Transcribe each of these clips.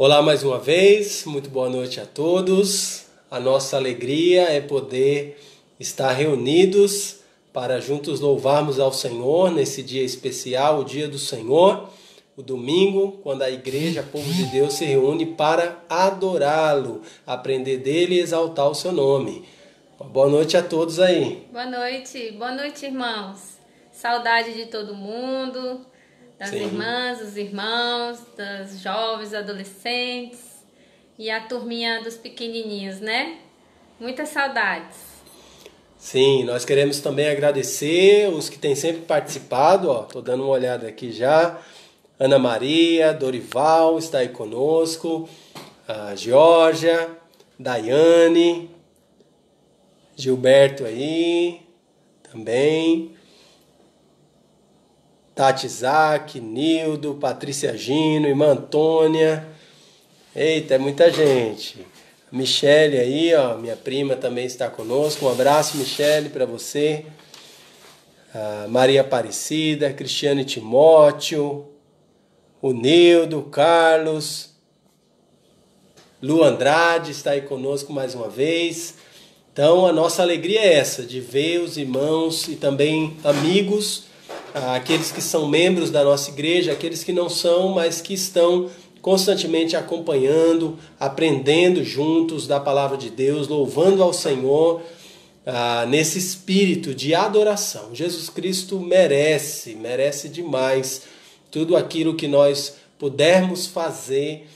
Olá mais uma vez, muito boa noite a todos. A nossa alegria é poder estar reunidos para juntos louvarmos ao Senhor nesse dia especial, o dia do Senhor, o domingo, quando a igreja, povo de Deus, se reúne para adorá-lo, aprender dele e exaltar o seu nome. Boa noite a todos aí. Boa noite, irmãos. Saudade de todo mundo, das irmãs, dos irmãos, das jovens, adolescentes e a turminha dos pequenininhos, né? Muitas saudades. Sim, nós queremos também agradecer os que têm sempre participado, ó. Tô dando uma olhada aqui já. Ana Maria, Dorival está aí conosco, a Georgia, Daiane, Gilberto aí também, Tati Isaac, Nildo, Patrícia Gino, irmã Antônia. Eita, é muita gente. Michele aí, ó, minha prima também está conosco. Um abraço, Michele, para você. A Maria Aparecida, Cristiane Timóteo, o Nildo, o Carlos, Lu Andrade está aí conosco mais uma vez. Então a nossa alegria é essa, de ver os irmãos e também amigos, aqueles que são membros da nossa igreja, aqueles que não são, mas que estão constantemente acompanhando, aprendendo juntos da palavra de Deus, louvando ao Senhor nesse espírito de adoração. Jesus Cristo merece demais tudo aquilo que nós pudermos fazer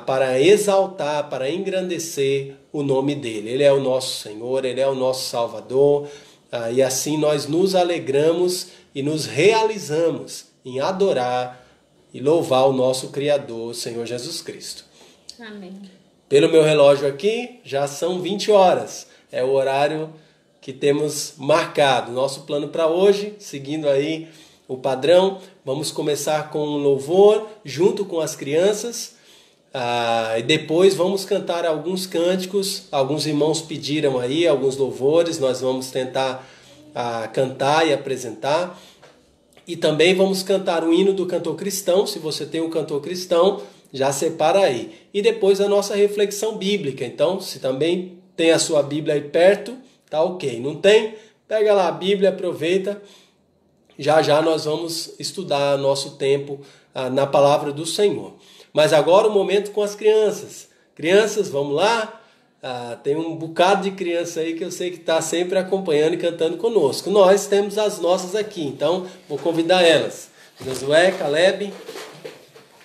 para exaltar, para engrandecer o nome dele. Ele é o nosso Senhor, ele é o nosso Salvador, e assim nós nos alegramos e nos realizamos em adorar e louvar o nosso Criador, o Senhor Jesus Cristo. Amém. Pelo meu relógio aqui, já são 20 horas. É o horário que temos marcado. Nosso plano para hoje, seguindo aí o padrão, vamos começar com um louvor junto com as crianças. E depois vamos cantar alguns cânticos. Alguns irmãos pediram aí alguns louvores. Nós vamos tentar cantar e apresentar. E também vamos cantar o hino do cantor cristão. Se você tem um cantor cristão, já separa aí. E depois a nossa reflexão bíblica. Então, se também tem a sua Bíblia aí perto, tá ok. Não tem? Pega lá a Bíblia, aproveita. Já nós vamos estudar nosso tempo na palavra do Senhor. Mas agora o momento com as crianças. Crianças, vamos lá? Tem um bocado de criança aí que eu sei que está sempre acompanhando e cantando conosco. Nós temos as nossas aqui, então vou convidar elas. Josué, Caleb,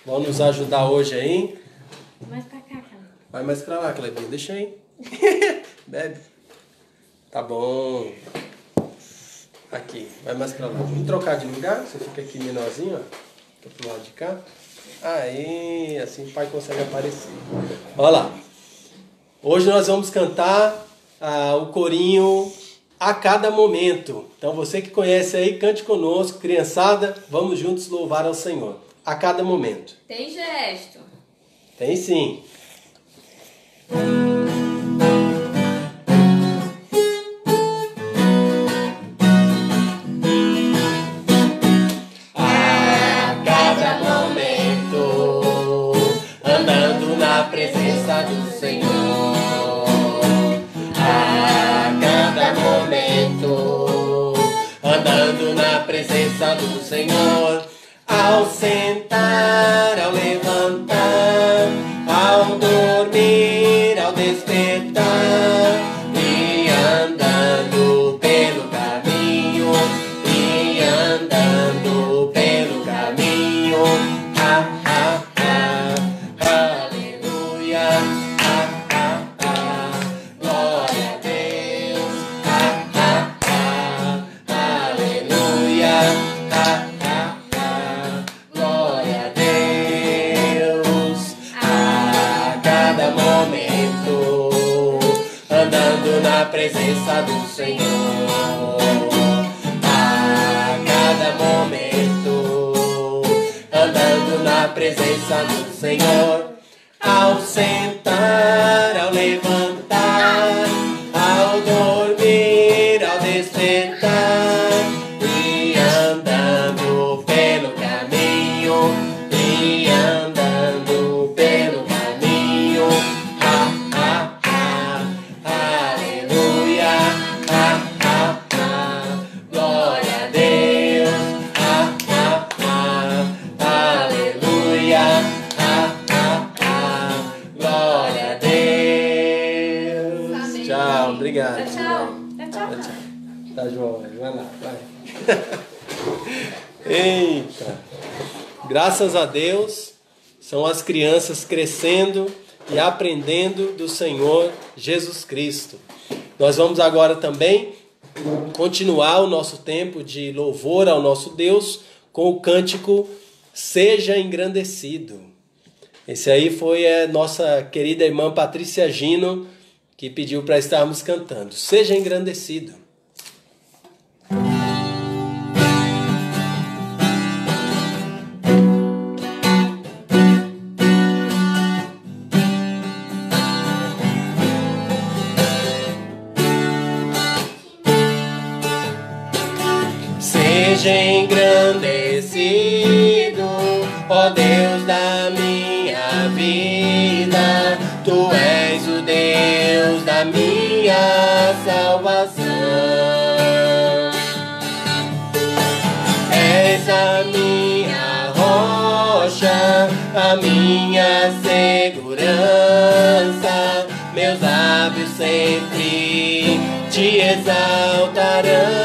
vão nos ajudar hoje aí. Mais pra cá, Caleb. Vai mais pra lá, Calebinho, deixa aí. Bebe. Tá bom. Aqui, vai mais pra lá. Vamos trocar de lugar, você fica aqui menorzinho, ó. Fica pro lado de cá. Aí, assim o pai consegue aparecer. Olha lá. Hoje nós vamos cantar o corinho A Cada Momento. Então você que conhece aí, cante conosco, criançada. Vamos juntos louvar ao Senhor. A cada momento. Tem gesto. Tem sim. Presença do Senhor, ao sentar, ao levantar, ao dormir, ao despertar, e andando pelo caminho, e andando pelo caminho, aleluia, glória a Deus, aleluia. Glória a Deus, a cada momento, andando na presença do Senhor, a cada momento, andando na presença do Senhor, ao sentar, ao levantar, ao dormir, ao despertar, e andando pelo caminho, e andando pelo caminho. verdade. Tchau. Tchau. Tá, João, vai lá, vai. Eita. Graças a Deus, são as crianças crescendo e aprendendo do Senhor Jesus Cristo. Nós vamos agora também continuar o nosso tempo de louvor ao nosso Deus com o cântico Seja Engrandecido. Esse aí foi a nossa querida irmã Patrícia Gino que pediu para estarmos cantando. Seja engrandecido. Seja engrandecido, ó Deus da minha vida, Tu és o Deus da minha salvação. És a minha rocha, a minha segurança, meus lábios sempre Te exaltarão.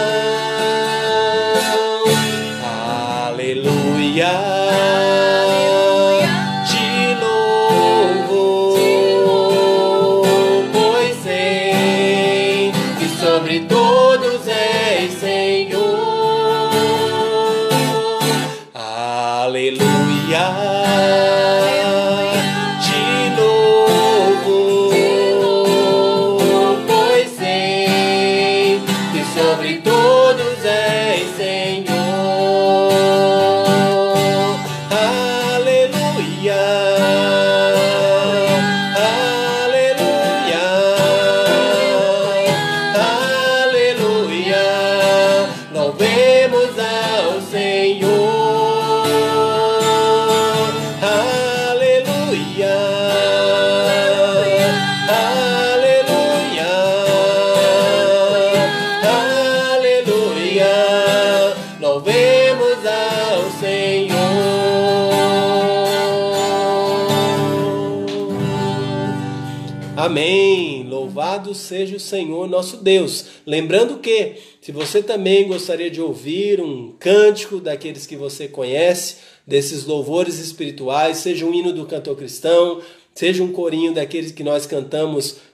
Aleluia, Te louvo, pois sei que sobre todos és Senhor. Aleluia, Te louvo, pois sei que sobre todos és Senhor. Amém! Louvado seja o Senhor nosso Deus. Lembrando que, se você também gostaria de ouvir um cântico daqueles que você conhece, desses louvores espirituais, seja um hino do cantor cristão, seja um corinho daqueles que nós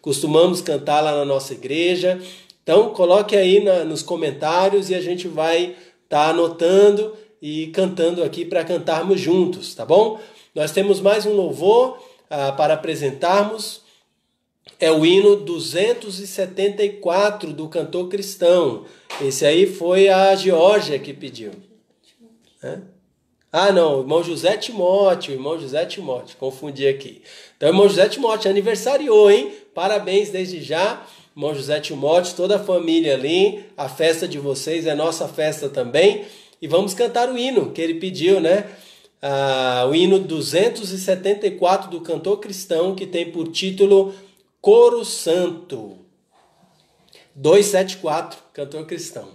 costumamos cantar lá na nossa igreja, então coloque aí nos comentários e a gente vai estar anotando e cantando aqui para cantarmos juntos, tá bom? Nós temos mais um louvor para apresentarmos. É o hino 274 do cantor cristão. Esse aí foi a Geórgia que pediu. Ah, não, irmão José Timóteo, confundi aqui. Então, irmão José Timóteo aniversariou, hein? Parabéns desde já, irmão José Timóteo, toda a família ali. A festa de vocês é nossa festa também. E vamos cantar o hino que ele pediu, né? O hino 274 do cantor cristão, que tem por título Coro Santo. 274, cantor cristão.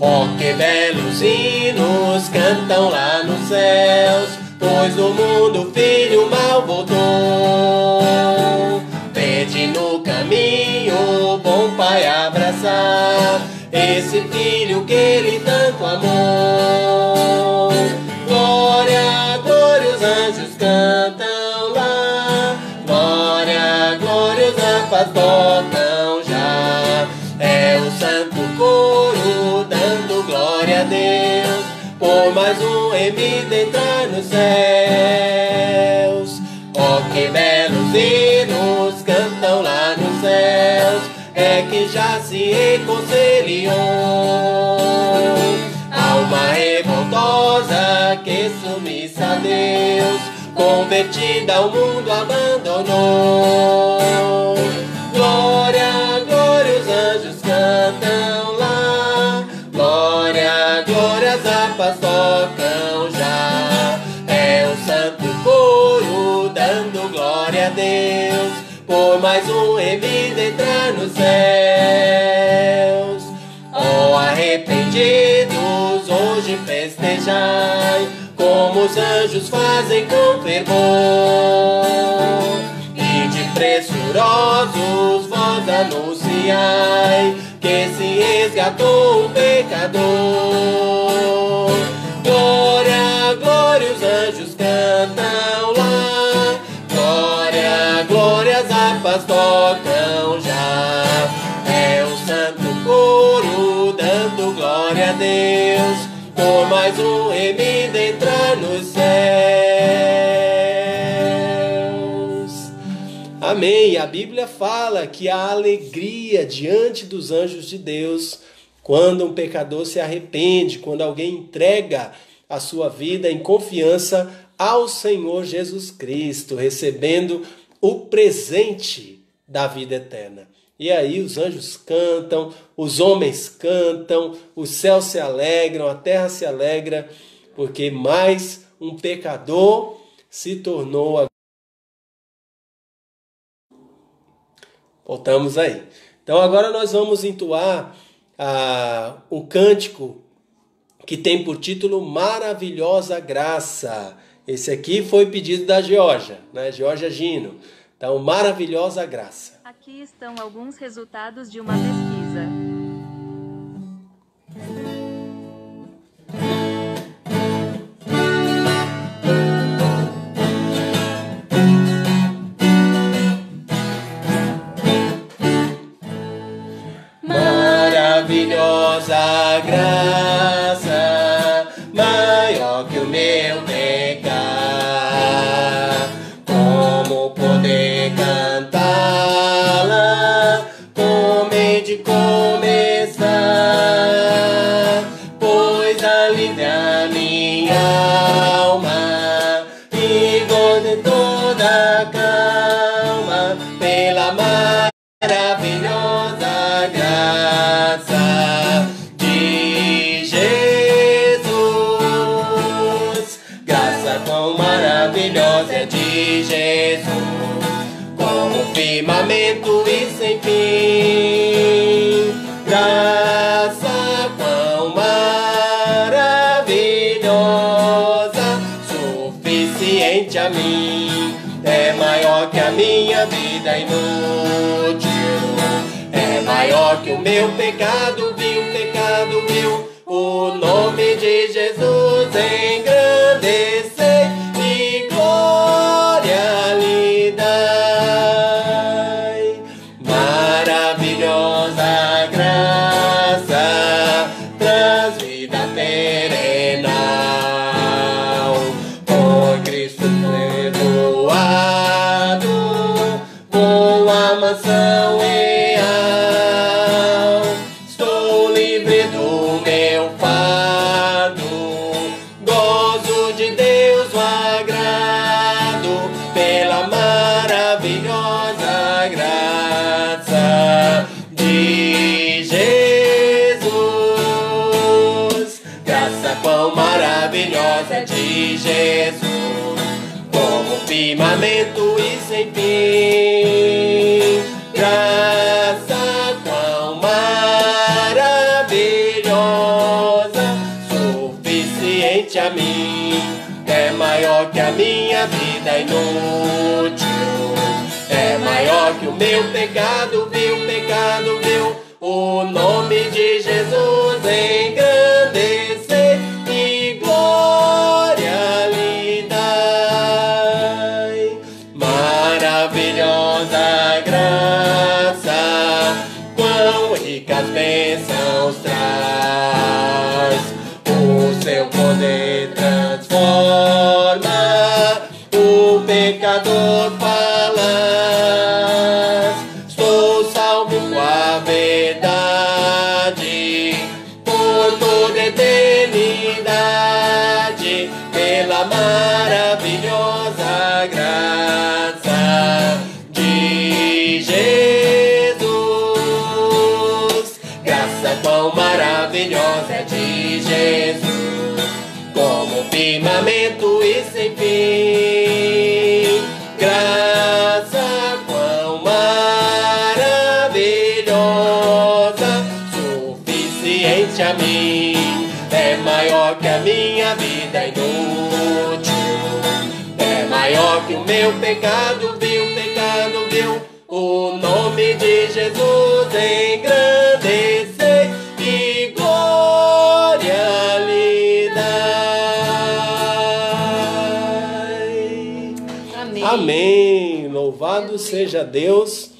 Oh, que belos hinos cantam lá nos céus, pois do mundo o filho mal voltou. Pede no caminho, bom pai, abraçar esse filho que ele tanto amou. Glória, glória, os anjos cantam lá, glória, glória, os harpas tocam já. É o santo coro dando glória a Deus, por mais um remido entrar nos céus. Oh, que belos hinos cantam lá nos céus, é que já se reconciliou. Alma revoltosa que submissa a Deus, convertida ao mundo abandonou. Glória, glória, os anjos cantam lá, glória, glória, as harpas tocam já. É o santo coro dando glória a Deus, por mais um remido entrar no céu. festejai, como os anjos fazem com fervor. E de pressurosos vós anunciai, que se resgatou o pecador. Glória, glória, os anjos cantam lá, glória, glória, as harpas tocam já. É o santo coro dando glória a Deus, por mais um remido entrar nos céus. Amém. A Bíblia fala que há alegria diante dos anjos de Deus quando um pecador se arrepende, quando alguém entrega a sua vida em confiança ao Senhor Jesus Cristo, recebendo o presente da vida eterna. E aí os anjos cantam, os homens cantam, os céus se alegram, a terra se alegra, porque mais um pecador se tornou. Voltamos aí. Então agora nós vamos entoar o cântico que tem por título Maravilhosa Graça. Esse aqui foi pedido da Georgia, né? Georgia Gino. Então, Maravilhosa Graça. Aqui estão alguns resultados de uma pesquisa. Maravilhosa graça, maior que o meu pecar. Como poder cantá-la, como hei de começar? Pois alivia minha alma e goze toda calma pela maravilhosa graça de Jesus. Graça quão maravilhosa é de Jesus, como firmamento e sem fim. Graça quão maravilhosa, suficiente a mim, é maior que a minha vida inútil, é maior que o meu pecado vil, o nome de Jesus engrandecer e glória lhe dai. Maravilhosa graça, traz vida perenal, por Cristo perdoado, com a mansão real. Estou livre do meu fardo, gozo de Deus o agrado, pela maravilhosa graça de Jesus. Graça quão maravilhosa de Jesus, como firmamento e sem fim. Graça quão maravilhosa, suficiente a mim, é maior que a minha vida inútil, é maior que o meu pecado vil, o nome de Jesus engrandecer e glória lhe dai. Maravilhosa graça, quão ricas bênçãos traz, o seu poder transforma o pecador falaz. Estou salvo com a verdade, por toda eternidade, pela maravilhosa graça de Jesus. Graça quão maravilhosa é de Jesus, como firmamento e sem fim. Graça quão maravilhosa, suficiente a mim, é maior que a minha vida inútil. É maior que o meu pecado, vil, o nome de Jesus engrandecer e glória lhe dai. Amém. Amém. Louvado seja Deus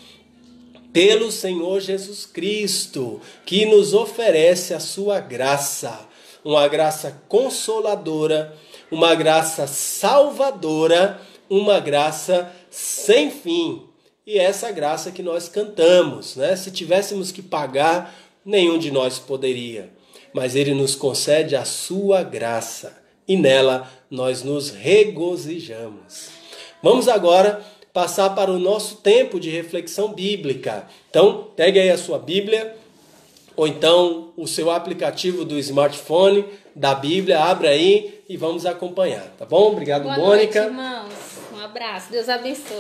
pelo Senhor Jesus Cristo, que nos oferece a sua graça, uma graça consoladora, uma graça salvadora, uma graça sem fim. E essa graça que nós cantamos, né? Se tivéssemos que pagar, nenhum de nós poderia. Mas Ele nos concede a sua graça e nela nós nos regozijamos. Vamos agora passar para o nosso tempo de reflexão bíblica. Então, pegue aí a sua Bíblia, ou então o seu aplicativo do smartphone, da Bíblia, abra aí e vamos acompanhar, tá bom? Obrigado, Boa Mônica. noite, irmãos. Um abraço. Deus abençoe.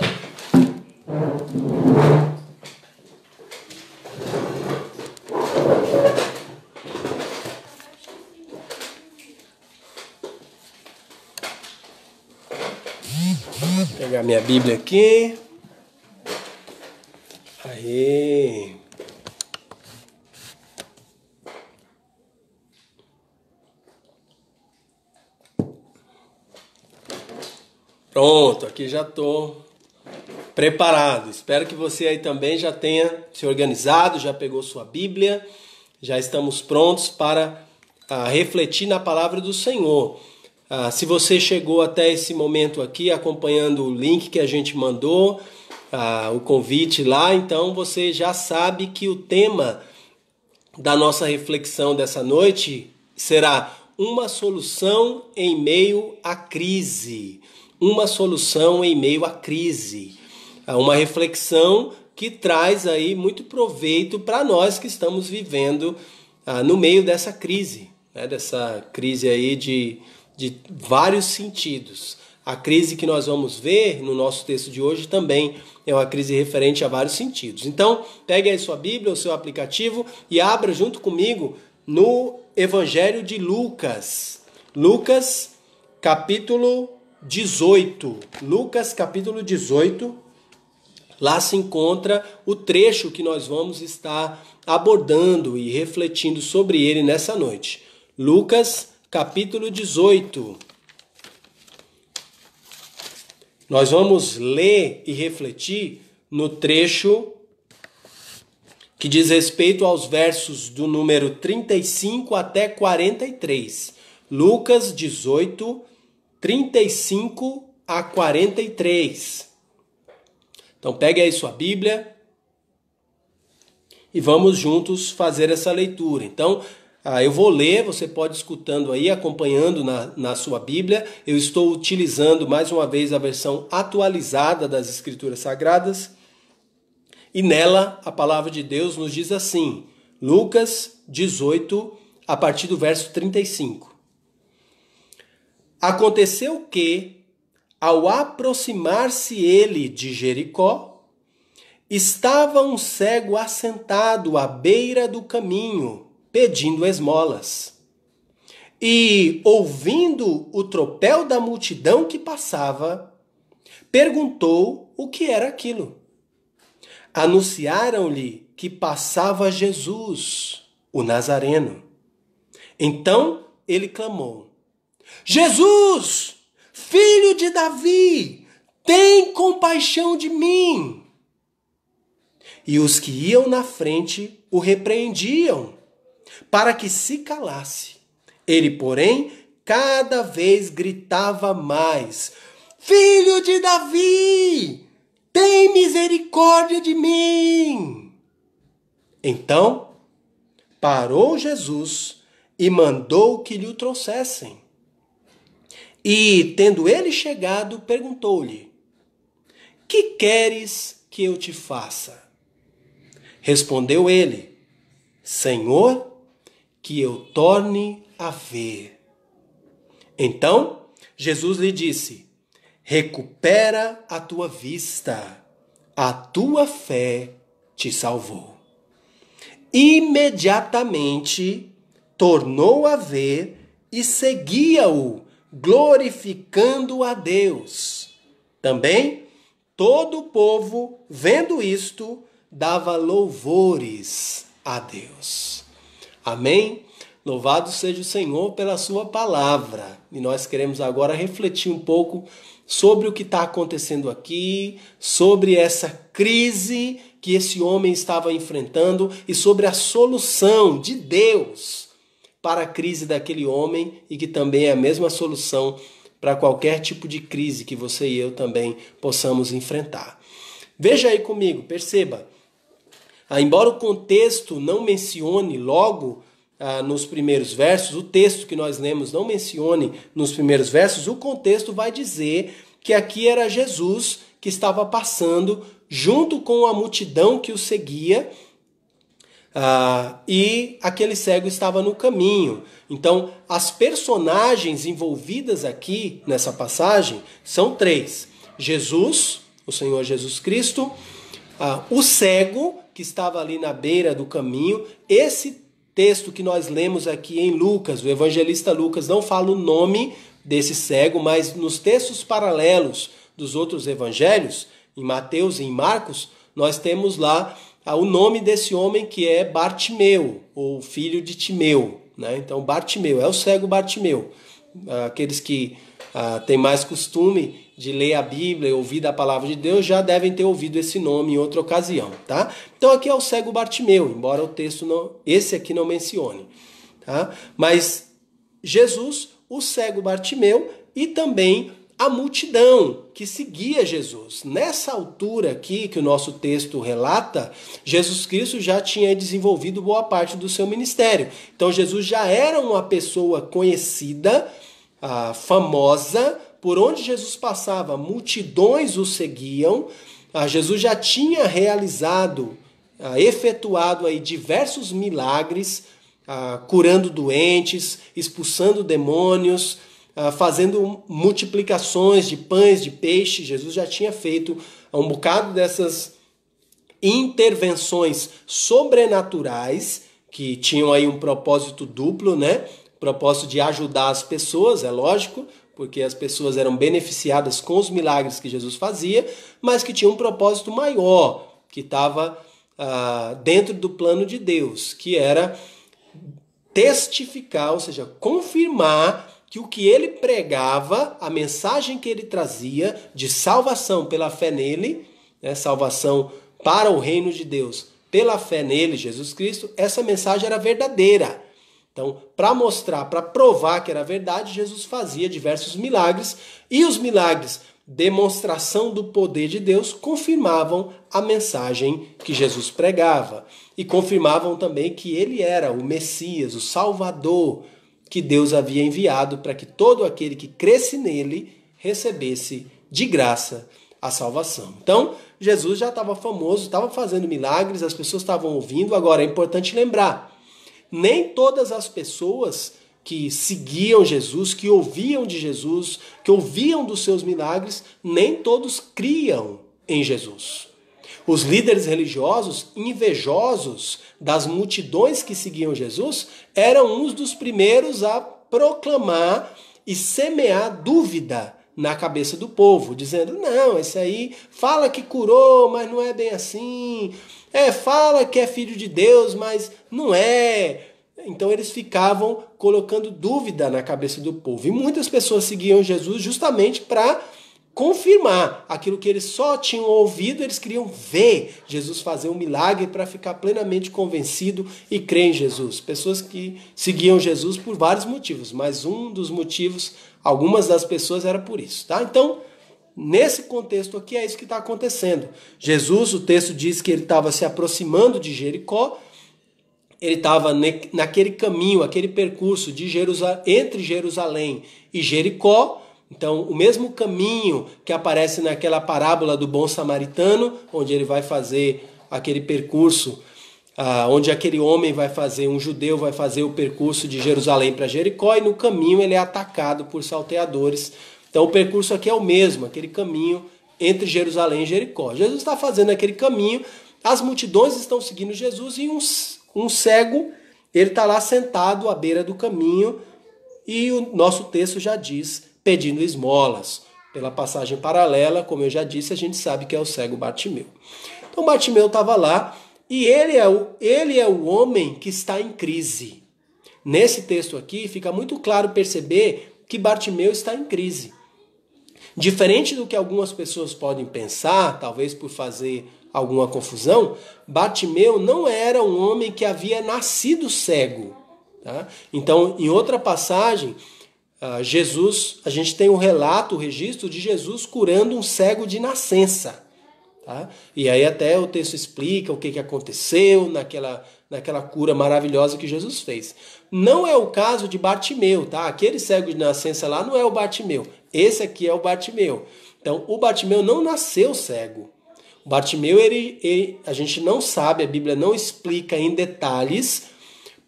Vou pegar minha Bíblia aqui. Aí. Pronto, aqui já estou preparado. Espero que você aí também já tenha se organizado, já pegou sua Bíblia, já estamos prontos para refletir na palavra do Senhor. Se você chegou até esse momento aqui acompanhando o link que a gente mandou, o convite lá, então você já sabe que o tema da nossa reflexão dessa noite será uma solução em meio à crise. Uma solução em meio à crise. Uma reflexão que traz aí muito proveito para nós que estamos vivendo no meio dessa crise, né? Dessa crise aí de vários sentidos. A crise que nós vamos ver no nosso texto de hoje também é uma crise referente a vários sentidos. Então, pegue aí sua Bíblia, o seu aplicativo e abra junto comigo no Evangelho de Lucas. Lucas, capítulo 18. Lucas, capítulo 18. Lá se encontra o trecho que nós vamos estar abordando e refletindo sobre ele nessa noite. Lucas, capítulo 18. Nós vamos ler e refletir no trecho que diz respeito aos versos do número 35 até 43. Lucas 18, 35 a 43. Então pegue aí sua Bíblia e vamos juntos fazer essa leitura. Então, eu vou ler, você pode ir escutando aí, acompanhando na sua Bíblia. Eu estou utilizando mais uma vez a versão atualizada das Escrituras Sagradas. E nela a palavra de Deus nos diz assim, Lucas 18, a partir do verso 35. Aconteceu que, ao aproximar-se ele de Jericó, estava um cego assentado à beira do caminho, pedindo esmolas. E, ouvindo o tropel da multidão que passava, perguntou o que era aquilo. Anunciaram-lhe que passava Jesus, o Nazareno. Então ele clamou: Jesus, filho de Davi, tem compaixão de mim. E os que iam na frente o repreendiam, para que se calasse. Ele, porém, cada vez gritava mais: Filho de Davi, tem misericórdia de mim. Então, parou Jesus e mandou que lhe o trouxessem. E, tendo ele chegado, perguntou-lhe: Que queres que eu te faça? Respondeu ele: Senhor, que eu torne a ver. Então, Jesus lhe disse: Recupera a tua vista, a tua fé te salvou. Imediatamente tornou a ver e seguia-o, glorificando a Deus. Também todo o povo, vendo isto, dava louvores a Deus. Amém? Louvado seja o Senhor pela sua palavra. E nós queremos agora refletir um pouco sobre o que está acontecendo aqui, sobre essa crise que esse homem estava enfrentando e sobre a solução de Deus para a crise daquele homem e que também é a mesma solução para qualquer tipo de crise que você e eu também possamos enfrentar. Veja aí comigo, perceba. Embora o contexto não mencione logo nos primeiros versos, o texto que nós lemos não mencione nos primeiros versos, o contexto vai dizer que aqui era Jesus que estava passando junto com a multidão que o seguia, e aquele cego estava no caminho. Então, as personagens envolvidas aqui nessa passagem são três: Jesus, o Senhor Jesus Cristo, o cego que estava ali na beira do caminho. Esse texto que nós lemos aqui em Lucas, o evangelista Lucas não fala o nome desse cego, mas nos textos paralelos dos outros evangelhos, em Mateus e em Marcos, nós temos lá o nome desse homem, que é Bartimeu, ou filho de Timeu, né? Então Bartimeu, é o cego Bartimeu. Aqueles que têm mais costume de ler a Bíblia e ouvir da palavra de Deus já devem ter ouvido esse nome em outra ocasião, tá? Então aqui é o cego Bartimeu, embora o texto esse aqui não mencione, tá? Mas Jesus, o cego Bartimeu e também a multidão que seguia Jesus. Nessa altura aqui que o nosso texto relata, Jesus Cristo já tinha desenvolvido boa parte do seu ministério. Então Jesus já era uma pessoa conhecida, famosa. Por onde Jesus passava, multidões o seguiam. Jesus já tinha efetuado aí diversos milagres, curando doentes, expulsando demônios, fazendo multiplicações de pães, de peixe. Jesus já tinha feito um bocado dessas intervenções sobrenaturais que tinham aí um propósito duplo, né? Propósito de ajudar as pessoas, é lógico, porque as pessoas eram beneficiadas com os milagres que Jesus fazia, mas que tinha um propósito maior, que estava dentro do plano de Deus, que era testificar, ou seja, confirmar que o que ele pregava, a mensagem que ele trazia de salvação pela fé nele, né, salvação para o reino de Deus pela fé nele, Jesus Cristo, essa mensagem era verdadeira. Então, para mostrar, para provar que era verdade, Jesus fazia diversos milagres, e os milagres, demonstração do poder de Deus, confirmavam a mensagem que Jesus pregava e confirmavam também que ele era o Messias, o Salvador que Deus havia enviado para que todo aquele que cresce nele recebesse de graça a salvação. Então, Jesus já estava famoso, estava fazendo milagres, as pessoas estavam ouvindo. Agora, é importante lembrar, nem todas as pessoas que seguiam Jesus, que ouviam de Jesus, que ouviam dos seus milagres, nem todos criam em Jesus. Os líderes religiosos, invejosos das multidões que seguiam Jesus, eram uns dos primeiros a proclamar e semear dúvida na cabeça do povo, dizendo: não, esse aí fala que curou, mas não é bem assim. Fala que é filho de Deus, mas não é. Então eles ficavam colocando dúvida na cabeça do povo. E muitas pessoas seguiam Jesus justamente para confirmar aquilo que eles só tinham ouvido. Eles queriam ver Jesus fazer um milagre para ficar plenamente convencido e crer em Jesus. Pessoas que seguiam Jesus por vários motivos, mas um dos motivos, algumas das pessoas, era por isso, tá? Então, nesse contexto aqui, é isso que está acontecendo. Jesus, o texto diz que ele estava se aproximando de Jericó. Ele estava naquele caminho, aquele percurso entre Jerusalém e Jericó. Então, o mesmo caminho que aparece naquela parábola do bom samaritano, onde ele vai fazer aquele percurso, onde aquele homem um judeu vai fazer o percurso de Jerusalém para Jericó, e no caminho ele é atacado por salteadores. Então, o percurso aqui é o mesmo, aquele caminho entre Jerusalém e Jericó. Jesus está fazendo aquele caminho, as multidões estão seguindo Jesus, e um cego, ele está lá sentado à beira do caminho, e o nosso texto já diz pedindo esmolas. Pela passagem paralela, como eu já disse, a gente sabe que é o cego Bartimeu. Então Bartimeu estava lá e ele é o homem que está em crise. Nesse texto aqui fica muito claro perceber que Bartimeu está em crise. Diferente do que algumas pessoas podem pensar, talvez por fazer alguma confusão, Bartimeu não era um homem que havia nascido cego. Tá? Então, em outra passagem, Jesus, a gente tem um relato, o registro de Jesus curando um cego de nascença. Tá? E aí até o texto explica o que aconteceu naquela cura maravilhosa que Jesus fez. Não é o caso de Bartimeu, tá? Aquele cego de nascença lá não é o Bartimeu. Esse aqui é o Bartimeu. Então, o Bartimeu não nasceu cego. O Bartimeu, a gente não sabe, a Bíblia não explica em detalhes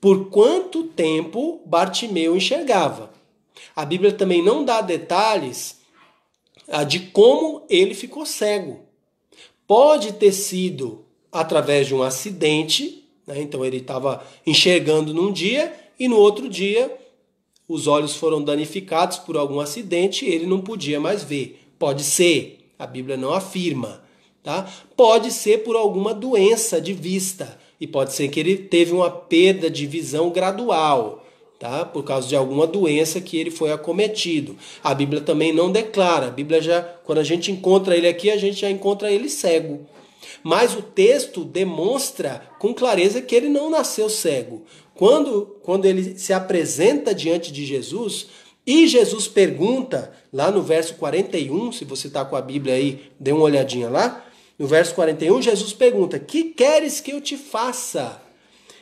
por quanto tempo Bartimeu enxergava. A Bíblia também não dá detalhes de como ele ficou cego. Pode ter sido através de um acidente, né? Então ele estava enxergando num dia e no outro dia os olhos foram danificados por algum acidente e ele não podia mais ver. Pode ser, a Bíblia não afirma. Tá? Pode ser por alguma doença de vista e pode ser que ele teve uma perda de visão gradual, tá? Por causa de alguma doença que ele foi acometido. A Bíblia também não declara. A Bíblia quando a gente encontra ele aqui, a gente já encontra ele cego. Mas o texto demonstra com clareza que ele não nasceu cego. Quando ele se apresenta diante de Jesus e Jesus pergunta, lá no verso 41, se você está com a Bíblia aí, dê uma olhadinha lá. No verso 41, Jesus pergunta, que queres que eu te faça?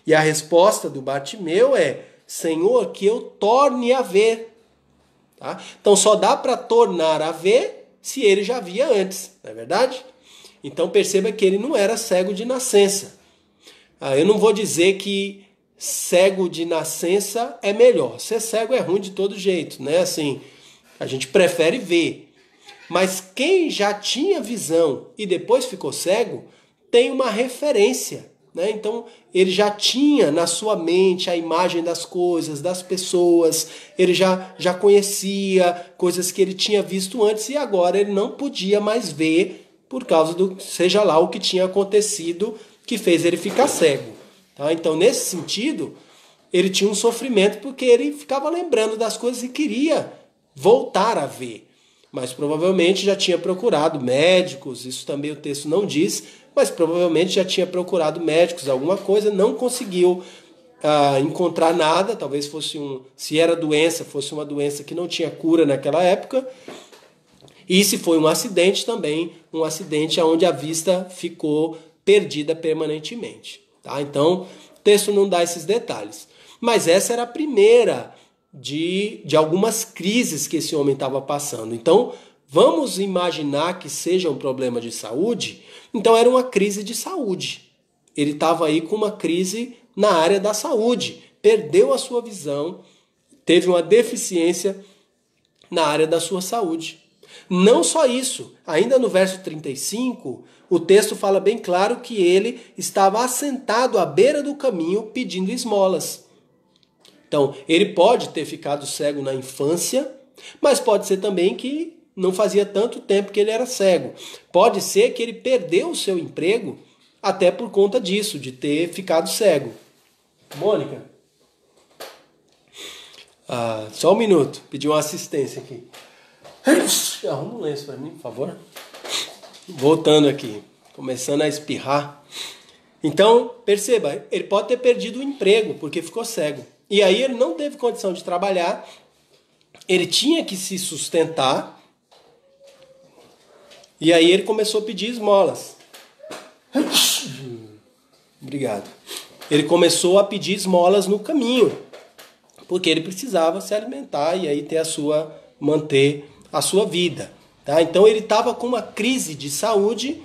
E a resposta do Bartimeu é, Senhor, que eu torne a ver. Tá? Então só dá para tornar a ver se ele já via antes, não é verdade? Então perceba que ele não era cego de nascença. Eu não vou dizer que cego de nascença é melhor. Ser cego é ruim de todo jeito, né? Assim, a gente prefere ver. Mas quem já tinha visão e depois ficou cego, tem uma referência. Né? Então, ele já tinha na sua mente a imagem das coisas, das pessoas, ele já conhecia coisas que ele tinha visto antes e agora ele não podia mais ver por causa do, seja lá o que tinha acontecido que fez ele ficar cego. Tá? Então, nesse sentido, ele tinha um sofrimento porque ele ficava lembrando das coisas e queria voltar a ver. Mas provavelmente já tinha procurado médicos, isso também o texto não diz, mas provavelmente já tinha procurado médicos, alguma coisa, não conseguiu encontrar nada, talvez fosse se era doença, fosse uma doença que não tinha cura naquela época, e se foi um acidente também, um acidente onde a vista ficou perdida permanentemente. Tá? Então, o texto não dá esses detalhes. Mas essa era a primeira de algumas crises que esse homem estava passando. Então, vamos imaginar que seja um problema de saúde. Então, era uma crise de saúde. Ele estava aí com uma crise na área da saúde. Perdeu a sua visão, teve uma deficiência na área da sua saúde. Não só isso, ainda no verso 35, o texto fala bem claro que ele estava assentado à beira do caminho pedindo esmolas. Então, ele pode ter ficado cego na infância, mas pode ser também que não fazia tanto tempo que ele era cego. Pode ser que ele perdeu o seu emprego até por conta disso, de ter ficado cego. Mônica? Só um minuto, pedi uma assistência aqui. Arruma um lenço para mim, por favor. Voltando aqui, começando a espirrar. Então, perceba, ele pode ter perdido o emprego porque ficou cego. E aí ele não teve condição de trabalhar, ele tinha que se sustentar, e aí ele começou a pedir esmolas. Obrigado. Ele começou a pedir esmolas no caminho, porque ele precisava se alimentar e aí manter a sua vida. Tá? Então ele estava com uma crise de saúde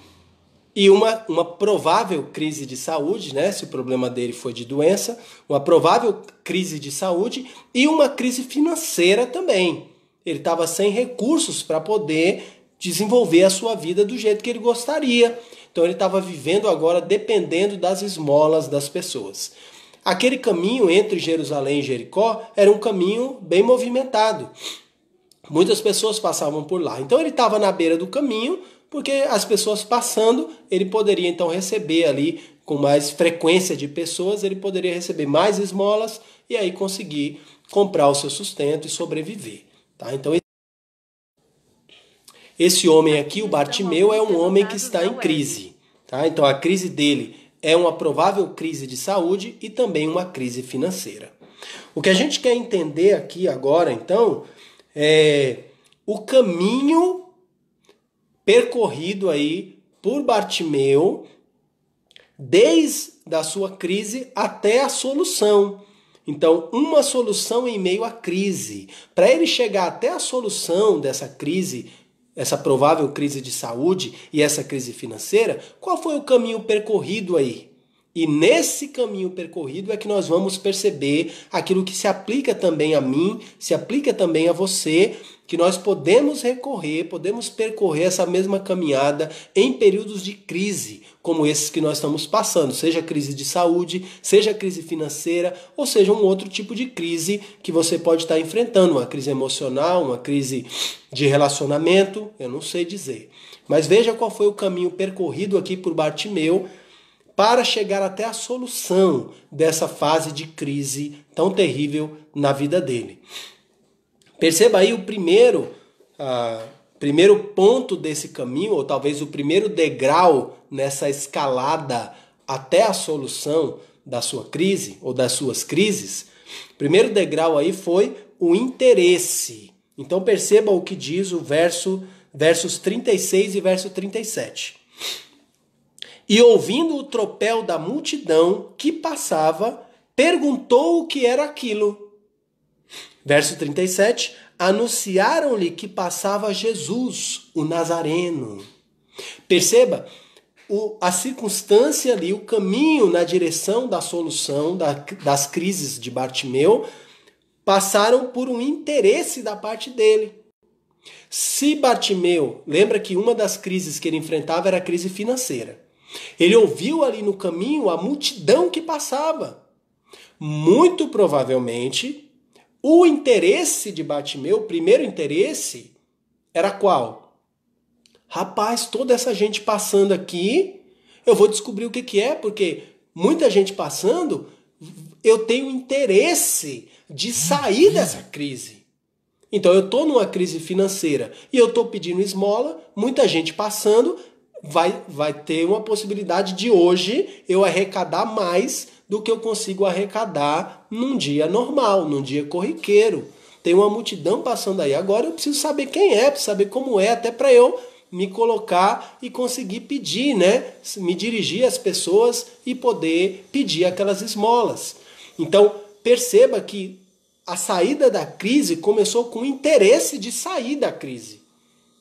e uma provável crise de saúde, né? Se o problema dele foi de doença, uma provável crise de saúde e uma crise financeira também. Ele estava sem recursos para poder desenvolver a sua vida do jeito que ele gostaria. Então ele estava vivendo agora dependendo das esmolas das pessoas. Aquele caminho entre Jerusalém e Jericó era um caminho bem movimentado. Muitas pessoas passavam por lá. Então ele estava na beira do caminho, porque as pessoas passando, ele poderia então receber ali, com mais frequência de pessoas, ele poderia receber mais esmolas e aí conseguir comprar o seu sustento e sobreviver. Tá? Então esse homem aqui, o Bartimeu, é um homem que está em crise. Tá? Então a crise dele é uma provável crise de saúde e também uma crise financeira. O que a gente quer entender aqui agora, então, é o caminho percorrido aí por Bartimeu desde a sua crise até a solução. Então, uma solução em meio à crise. Para ele chegar até a solução dessa crise, essa provável crise de saúde e essa crise financeira, qual foi o caminho percorrido aí? E nesse caminho percorrido é que nós vamos perceber aquilo que se aplica também a mim, se aplica também a você, que nós podemos percorrer essa mesma caminhada em períodos de crise, como esses que nós estamos passando, seja crise de saúde, seja crise financeira, ou seja um outro tipo de crise que você pode estar enfrentando, uma crise emocional, uma crise de relacionamento, eu não sei dizer. Mas veja qual foi o caminho percorrido aqui por Bartimeu para chegar até a solução dessa fase de crise tão terrível na vida dele. Perceba aí o primeiro ponto desse caminho, ou talvez o primeiro degrau nessa escalada até a solução da sua crise, ou das suas crises. O primeiro degrau aí foi o interesse. Então perceba o que diz o versos 36 e verso 37. E ouvindo o tropel da multidão que passava, perguntou o que era aquilo. Verso 37, anunciaram-lhe que passava Jesus, o Nazareno. Perceba, a circunstância ali, o caminho na direção da solução das crises de Bartimeu, passaram por um interesse da parte dele. Se Bartimeu, lembra que uma das crises que ele enfrentava era a crise financeira. Ele ouviu ali no caminho a multidão que passava. Muito provavelmente, o interesse de Bartimeu, o primeiro interesse, era qual? Rapaz, toda essa gente passando aqui, eu vou descobrir o que é, porque muita gente passando, eu tenho interesse de sair dessa crise. Então eu estou numa crise financeira e eu estou pedindo esmola, muita gente passando, vai ter uma possibilidade de hoje eu arrecadar mais do que eu consigo arrecadar num dia normal, num dia corriqueiro. Tem uma multidão passando aí. Agora eu preciso saber quem é, preciso saber como é, até para eu me colocar e conseguir pedir, né? Me dirigir às pessoas e poder pedir aquelas esmolas. Então, perceba que a saída da crise começou com o interesse de sair da crise.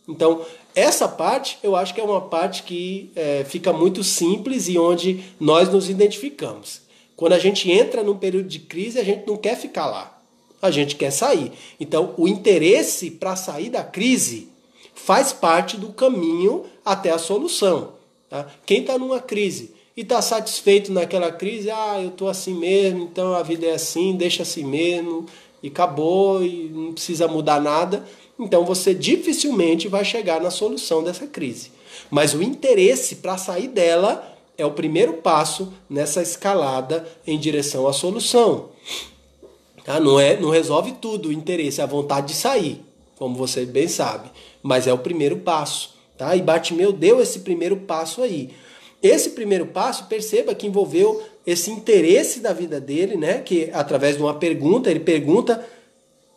Então, essa parte, eu acho que é uma parte que fica muito simples e onde nós nos identificamos. Quando a gente entra num período de crise, a gente não quer ficar lá. A gente quer sair. Então, o interesse para sair da crise faz parte do caminho até a solução. Tá? Quem está numa crise e está satisfeito naquela crise, eu estou assim mesmo, então a vida é assim, deixa assim mesmo, e acabou, e não precisa mudar nada. Então você dificilmente vai chegar na solução dessa crise. Mas o interesse para sair dela é o primeiro passo nessa escalada em direção à solução. Tá? Não resolve tudo o interesse, é a vontade de sair, como você bem sabe. Mas é o primeiro passo. Tá? E Bartimeu deu esse primeiro passo aí. Esse primeiro passo, perceba que envolveu esse interesse da vida dele, né? Que através de uma pergunta, ele pergunta: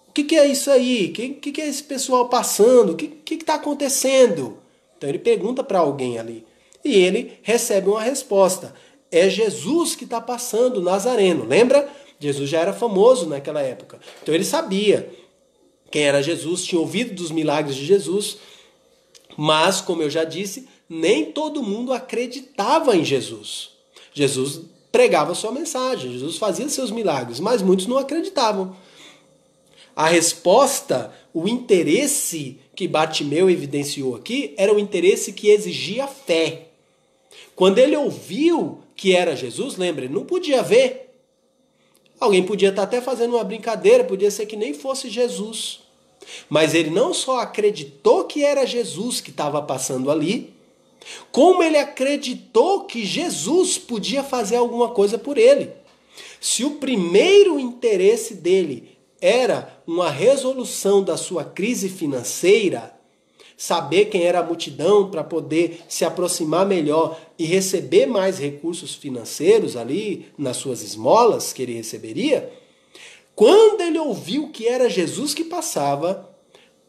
o que é isso aí? O que é esse pessoal passando? O que está acontecendo? Então ele pergunta para alguém ali. E ele recebe uma resposta. É Jesus que está passando, Nazareno. Lembra? Jesus já era famoso naquela época. Então ele sabia quem era Jesus, tinha ouvido dos milagres de Jesus. Mas, como eu já disse, nem todo mundo acreditava em Jesus. Jesus pregava sua mensagem, Jesus fazia seus milagres, mas muitos não acreditavam. A resposta, o interesse que Bartimeu evidenciou aqui, era o interesse que exigia fé. Quando ele ouviu que era Jesus, lembra, ele não podia ver. Alguém podia estar até fazendo uma brincadeira, podia ser que nem fosse Jesus. Mas ele não só acreditou que era Jesus que estava passando ali, como ele acreditou que Jesus podia fazer alguma coisa por ele. Se o primeiro interesse dele era uma resolução da sua crise financeira, saber quem era a multidão para poder se aproximar melhor e receber mais recursos financeiros ali nas suas esmolas que ele receberia, quando ele ouviu que era Jesus que passava,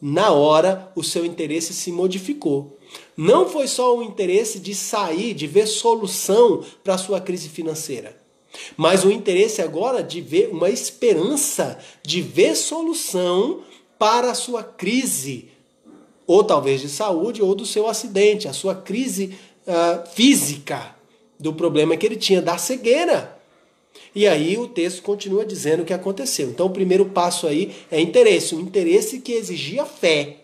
na hora o seu interesse se modificou. Não foi só o interesse de sair, de ver solução para a sua crise financeira, mas o interesse agora de ver uma esperança, de ver solução para a sua crise, ou talvez de saúde, ou do seu acidente, a sua crise física, do problema que ele tinha, da cegueira. E aí o texto continua dizendo o que aconteceu. Então o primeiro passo aí é interesse, um interesse que exigia fé.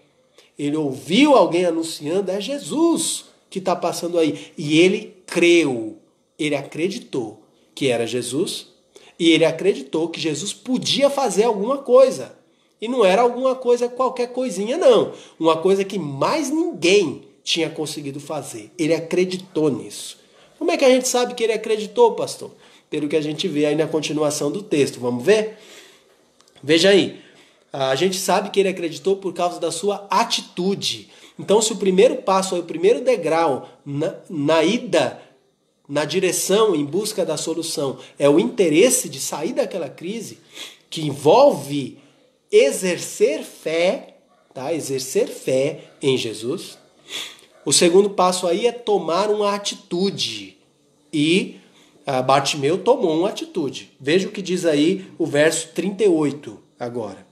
Ele ouviu alguém anunciando, é Jesus que está passando aí. E ele creu, ele acreditou que era Jesus, e ele acreditou que Jesus podia fazer alguma coisa. E não era alguma coisa, qualquer coisinha, não. Uma coisa que mais ninguém tinha conseguido fazer. Ele acreditou nisso. Como é que a gente sabe que ele acreditou, pastor? Pelo que a gente vê aí na continuação do texto. Vamos ver? Veja aí. A gente sabe que ele acreditou por causa da sua atitude. Então, se o primeiro passo, o primeiro degrau na ida, na direção, em busca da solução, é o interesse de sair daquela crise, que envolve exercer fé, tá? Exercer fé em Jesus. O segundo passo aí é tomar uma atitude. E Bartimeu tomou uma atitude. Veja o que diz aí o verso 38 agora.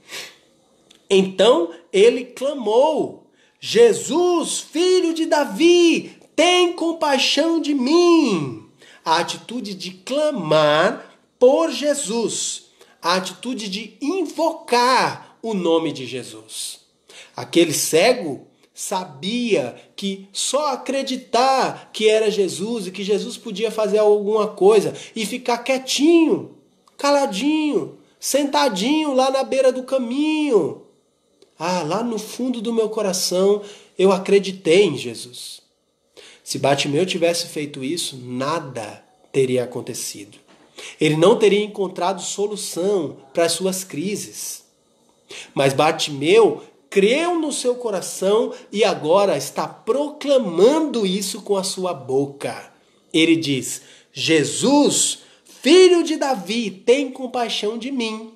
Então ele clamou: Jesus, filho de Davi, tem compaixão de mim. A atitude de clamar por Jesus. A atitude de invocar o nome de Jesus. Aquele cego sabia que só acreditar que era Jesus e que Jesus podia fazer alguma coisa e ficar quietinho, caladinho, sentadinho lá na beira do caminho. Lá no fundo do meu coração eu acreditei em Jesus. Se Bartimeu tivesse feito isso, nada teria acontecido. Ele não teria encontrado solução para as suas crises. Mas Bartimeu creu no seu coração e agora está proclamando isso com a sua boca. Ele diz: Jesus, filho de Davi, tem compaixão de mim.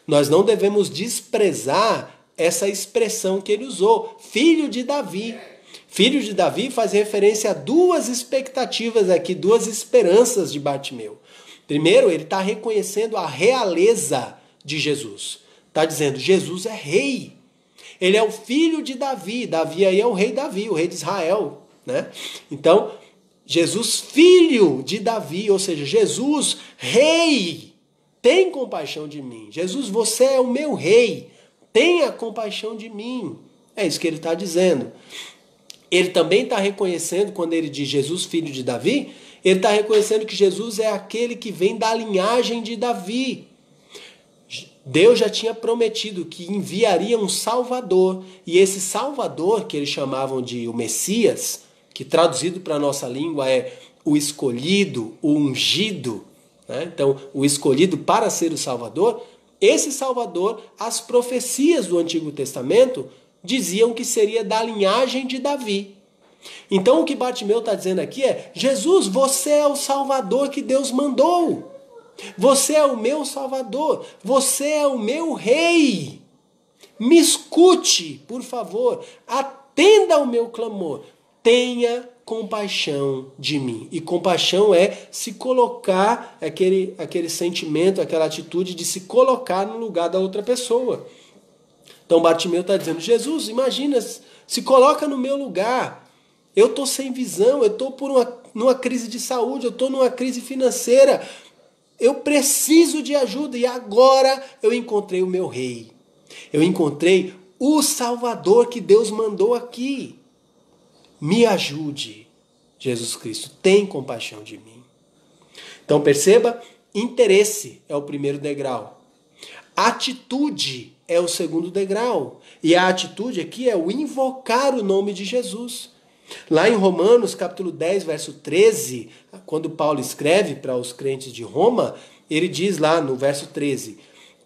Nós não devemos desprezar essa expressão que ele usou, filho de Davi. Filho de Davi faz referência a duas expectativas aqui, duas esperanças de Bartimeu. Primeiro, ele está reconhecendo a realeza de Jesus. Está dizendo, Jesus é rei. Ele é o filho de Davi. Davi aí é o rei Davi, o rei de Israel, né? Então, Jesus, filho de Davi, ou seja, Jesus, rei, tem compaixão de mim. Jesus, você é o meu rei, tenha compaixão de mim. É isso que ele está dizendo. Ele também está reconhecendo, quando ele diz Jesus, filho de Davi, ele está reconhecendo que Jesus é aquele que vem da linhagem de Davi. Deus já tinha prometido que enviaria um Salvador. E esse Salvador, que eles chamavam de o Messias, que traduzido para a nossa língua é o escolhido, o ungido, né? Então, o escolhido para ser o Salvador, esse Salvador, as profecias do Antigo Testamento diziam que seria da linhagem de Davi. Então o que Bartimeu está dizendo aqui é: Jesus, você é o Salvador que Deus mandou. Você é o meu Salvador. Você é o meu rei. Me escute, por favor. Atenda ao meu clamor. Tenha compaixão de mim. E compaixão é se colocar, aquele sentimento, aquela atitude de se colocar no lugar da outra pessoa. Então Bartimeu está dizendo: Jesus, imagina, se coloca no meu lugar. Eu estou sem visão, eu estou numa crise de saúde, eu estou numa crise financeira. Eu preciso de ajuda e agora eu encontrei o meu rei. Eu encontrei o Salvador que Deus mandou aqui. Me ajude, Jesus Cristo, tem compaixão de mim. Então perceba Interesse é o primeiro degrau. Atitude é o segundo degrau. E a atitude aqui é o invocar o nome de Jesus. Lá em Romanos, capítulo 10, verso 13, quando Paulo escreve para os crentes de Roma, ele diz lá no verso 13: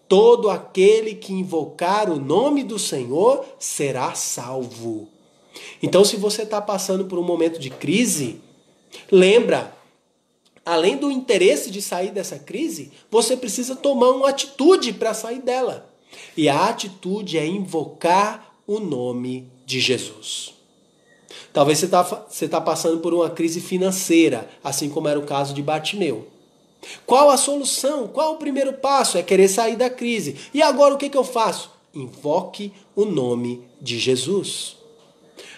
todo aquele que invocar o nome do Senhor será salvo. Então, se você está passando por um momento de crise, lembra, além do interesse de sair dessa crise, você precisa tomar uma atitude para sair dela. E a atitude é invocar o nome de Jesus. Talvez você tá passando por uma crise financeira, assim como era o caso de Bartimeu. Qual a solução? Qual o primeiro passo? É querer sair da crise. E agora o que eu faço? Invoque o nome de Jesus.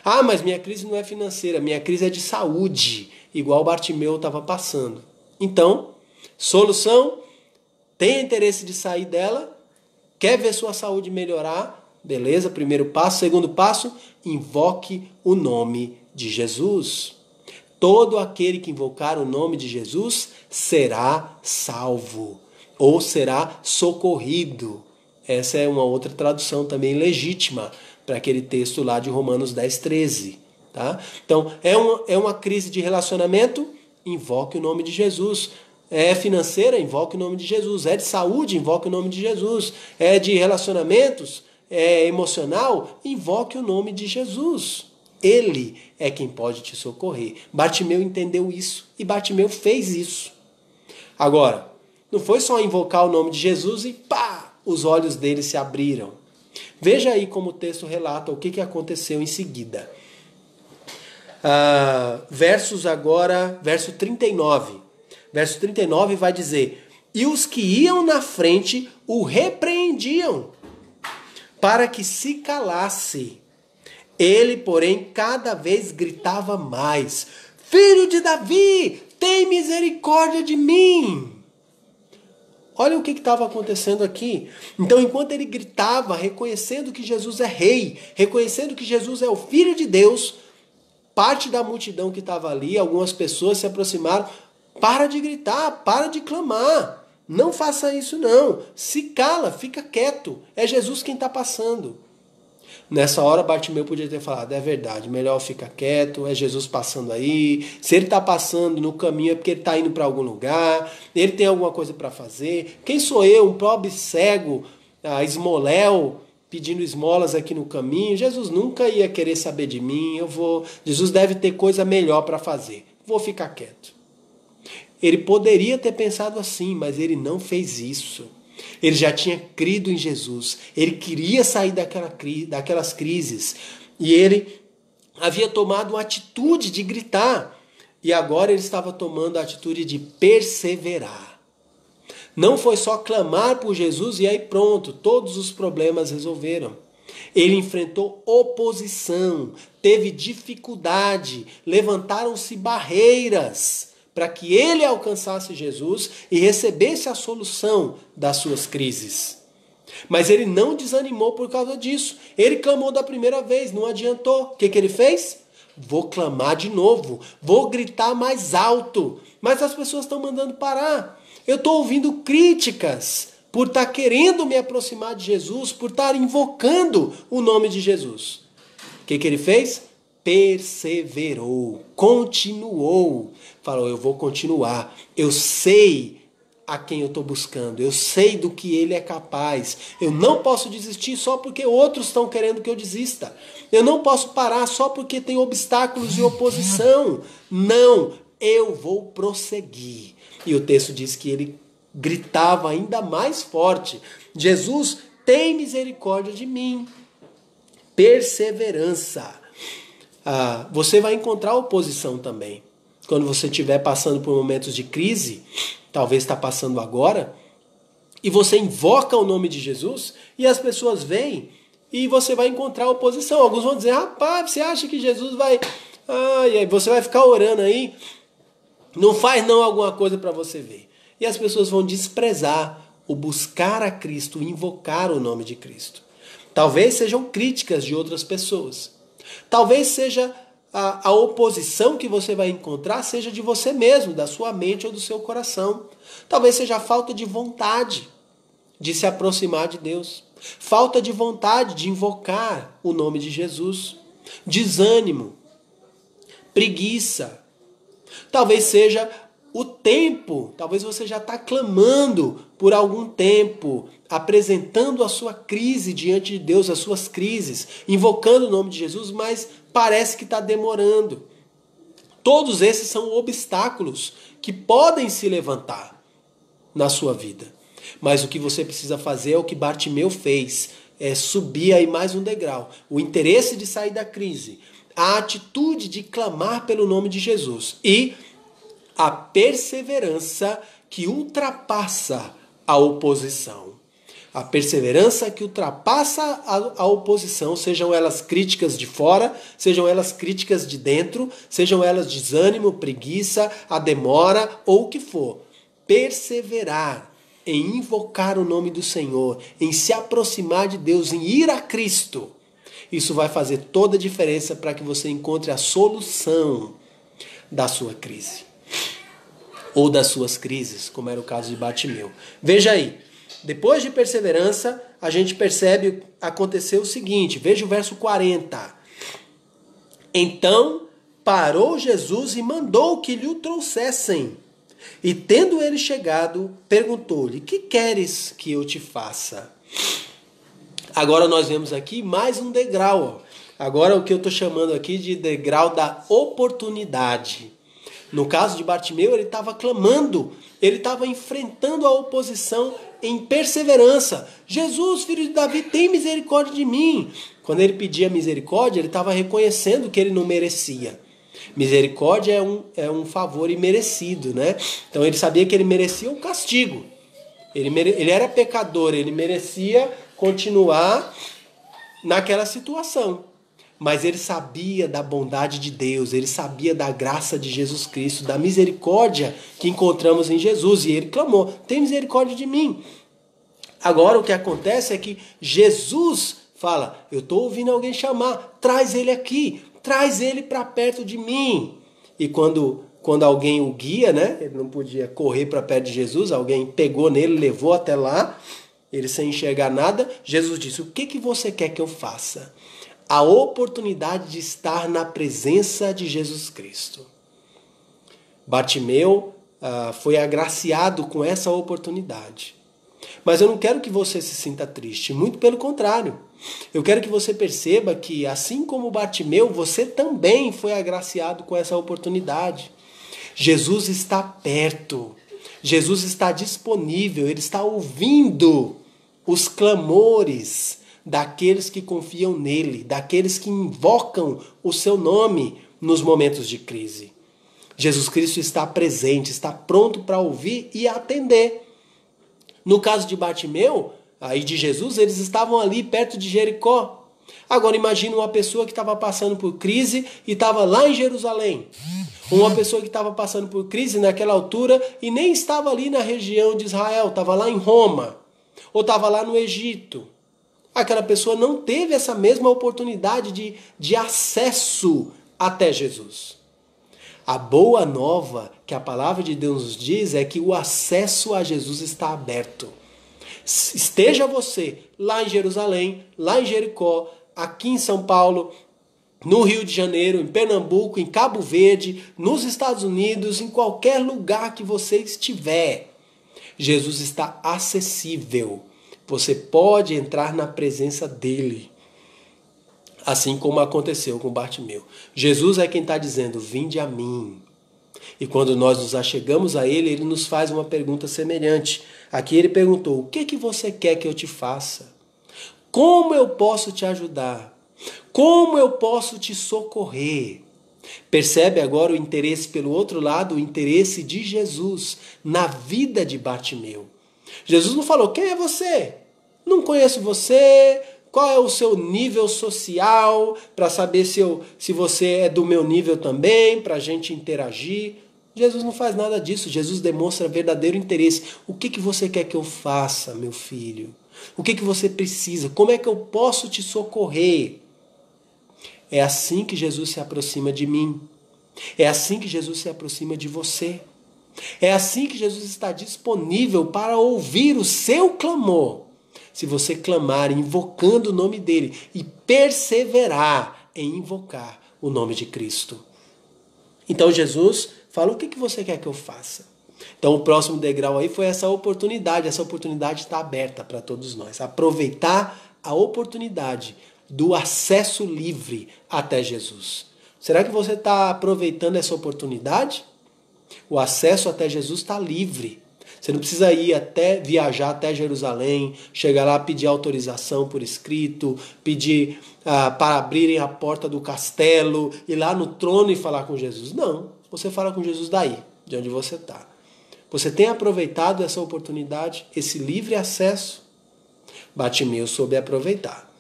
Ah, mas minha crise não é financeira, minha crise é de saúde, igual Bartimeu estava passando. Então, solução, tem interesse de sair dela, quer ver sua saúde melhorar, beleza, primeiro passo. Segundo passo, invoque o nome de Jesus. Todo aquele que invocar o nome de Jesus será salvo ou será socorrido. Essa é uma outra tradução também legítima para aquele texto lá de Romanos 10, 13. Tá? Então, é uma crise de relacionamento? Invoque o nome de Jesus. É financeira? Invoque o nome de Jesus. É de saúde? Invoque o nome de Jesus. É de relacionamentos? É emocional? Invoque o nome de Jesus. Ele é quem pode te socorrer. Bartimeu entendeu isso e Bartimeu fez isso. Agora, não foi só invocar o nome de Jesus e pá, os olhos dele se abriram. Veja aí como o texto relata o que aconteceu em seguida. Verso 39. Verso 39 vai dizer: e os que iam na frente o repreendiam, para que se calasse. Ele, porém, cada vez gritava mais: Filho de Davi, tem misericórdia de mim. Olha o que estava acontecendo aqui. Então, enquanto ele gritava, reconhecendo que Jesus é rei, reconhecendo que Jesus é o Filho de Deus, parte da multidão que estava ali, algumas pessoas se aproximaram: para de gritar, para de clamar, não faça isso não, se cala, fica quieto, é Jesus quem está passando. Nessa hora Bartimeu podia ter falado: é verdade, melhor ficar quieto, é Jesus passando aí. Se ele está passando no caminho é porque ele está indo para algum lugar, ele tem alguma coisa para fazer. Quem sou eu, um pobre cego, esmoléu, pedindo esmolas aqui no caminho? Jesus nunca ia querer saber de mim. Jesus deve ter coisa melhor para fazer, vou ficar quieto. Ele poderia ter pensado assim, mas ele não fez isso. Ele já tinha crido em Jesus. Ele queria sair daquelas crises. E ele havia tomado uma atitude de gritar. E agora ele estava tomando a atitude de perseverar. Não foi só clamar por Jesus e aí pronto, todos os problemas resolveram. Ele enfrentou oposição, teve dificuldade, levantaram-se barreiras para que ele alcançasse Jesus e recebesse a solução das suas crises. Mas ele não desanimou por causa disso. Ele clamou da primeira vez, não adiantou. O que ele fez? Vou clamar de novo, vou gritar mais alto. Mas as pessoas estão mandando parar. Eu estou ouvindo críticas por estar querendo me aproximar de Jesus, por estar invocando o nome de Jesus. O que ele fez? Perseverou, continuou, falou: eu vou continuar, eu sei a quem eu estou buscando, eu sei do que ele é capaz, eu não posso desistir só porque outros estão querendo que eu desista, eu não posso parar só porque tem obstáculos e oposição, não, eu vou prosseguir. E o texto diz que ele gritava ainda mais forte: Jesus, tem misericórdia de mim. Perseverança. Você vai encontrar oposição também. Quando você estiver passando por momentos de crise, talvez está passando agora, e você invoca o nome de Jesus, e as pessoas vêm, e você vai encontrar oposição. Alguns vão dizer: rapaz, você acha que Jesus vai... e aí você vai ficar orando aí, não faz não alguma coisa para você ver. E as pessoas vão desprezar o buscar a Cristo, invocar o nome de Cristo. Talvez sejam críticas de outras pessoas. Talvez seja a oposição que você vai encontrar seja de você mesmo, da sua mente ou do seu coração. Talvez seja a falta de vontade de se aproximar de Deus. Falta de vontade de invocar o nome de Jesus. Desânimo. Preguiça. Talvez seja o tempo. Talvez você já está clamando por algum tempo, apresentando a sua crise diante de Deus, as suas crises, invocando o nome de Jesus, mas parece que está demorando. Todos esses são obstáculos que podem se levantar na sua vida. Mas o que você precisa fazer é o que Bartimeu fez, é subir aí mais um degrau. O interesse de sair da crise, a atitude de clamar pelo nome de Jesus e a perseverança que ultrapassa a oposição. A perseverança que ultrapassa a oposição, sejam elas críticas de fora, sejam elas críticas de dentro, sejam elas desânimo, preguiça, a demora ou o que for. Perseverar em invocar o nome do Senhor, em se aproximar de Deus, em ir a Cristo. Isso vai fazer toda a diferença para que você encontre a solução da sua crise. Ou das suas crises, como era o caso de Bartimeu. Veja aí, depois de perseverança, a gente percebe acontecer o seguinte, veja o verso 40. Então parou Jesus e mandou que lhe o trouxessem. E tendo ele chegado, perguntou-lhe, que queres que eu te faça? Agora nós vemos aqui mais um degrau. Agora o que eu estou chamando aqui de degrau da oportunidade. No caso de Bartimeu, ele estava clamando, ele estava enfrentando a oposição em perseverança. Jesus, filho de Davi, tem misericórdia de mim. Quando ele pedia misericórdia, ele estava reconhecendo que ele não merecia. Misericórdia é um favor imerecido, né? Então ele sabia que ele merecia um castigo. Ele era pecador, ele merecia continuar naquela situação. Mas ele sabia da bondade de Deus, ele sabia da graça de Jesus Cristo, da misericórdia que encontramos em Jesus. E ele clamou, tem misericórdia de mim. Agora o que acontece é que Jesus fala, eu estou ouvindo alguém chamar, traz ele aqui, traz ele para perto de mim. E quando alguém o guia, né, ele não podia correr para perto de Jesus, alguém pegou nele, levou até lá, ele sem enxergar nada, Jesus disse, o que você quer que eu faça? A oportunidade de estar na presença de Jesus Cristo. Bartimeu foi agraciado com essa oportunidade. Mas eu não quero que você se sinta triste, muito pelo contrário. Eu quero que você perceba que, assim como Bartimeu, você também foi agraciado com essa oportunidade. Jesus está perto, Jesus está disponível, Ele está ouvindo os clamores daqueles que confiam nele, daqueles que invocam o seu nome nos momentos de crise. Jesus Cristo está presente, está pronto para ouvir e atender. No caso de Bartimeu e de Jesus, eles estavam ali perto de Jericó. Agora imagine uma pessoa que estava passando por crise e estava lá em Jerusalém. Uma pessoa que estava passando por crise naquela altura e nem estava ali na região de Israel, estava lá em Roma, ou estava lá no Egito. Aquela pessoa não teve essa mesma oportunidade de acesso até Jesus. A boa nova que a palavra de Deus nos diz é que o acesso a Jesus está aberto. Esteja você lá em Jerusalém, lá em Jericó, aqui em São Paulo, no Rio de Janeiro, em Pernambuco, em Cabo Verde, nos Estados Unidos, em qualquer lugar que você estiver, Jesus está acessível. Você pode entrar na presença dele, assim como aconteceu com Bartimeu. Jesus é quem está dizendo, vinde a mim. E quando nós nos achegamos a ele, ele nos faz uma pergunta semelhante. Aqui ele perguntou, o que você quer que eu te faça? Como eu posso te ajudar? Como eu posso te socorrer? Percebe agora o interesse pelo outro lado, o interesse de Jesus na vida de Bartimeu. Jesus não falou, quem é você? Não conheço você, qual é o seu nível social, para saber se você é do meu nível também, para a gente interagir. Jesus não faz nada disso, Jesus demonstra verdadeiro interesse. O que você quer que eu faça, meu filho? O que você precisa? Como é que eu posso te socorrer? É assim que Jesus se aproxima de mim. É assim que Jesus se aproxima de você. É assim que Jesus está disponível para ouvir o seu clamor. Se você clamar invocando o nome dele e perseverar em invocar o nome de Cristo. Então Jesus fala, o que você quer que eu faça? Então o próximo degrau aí foi essa oportunidade. Essa oportunidade está aberta para todos nós. Aproveitar a oportunidade do acesso livre até Jesus. Será que você está aproveitando essa oportunidade? O acesso até Jesus está livre. Você não precisa viajar até Jerusalém, chegar lá, pedir autorização por escrito, pedir para abrirem a porta do castelo, ir lá no trono e falar com Jesus. Não, você fala com Jesus daí, de onde você está. Você tem aproveitado essa oportunidade, esse livre acesso? Bartimeu soube aproveitar.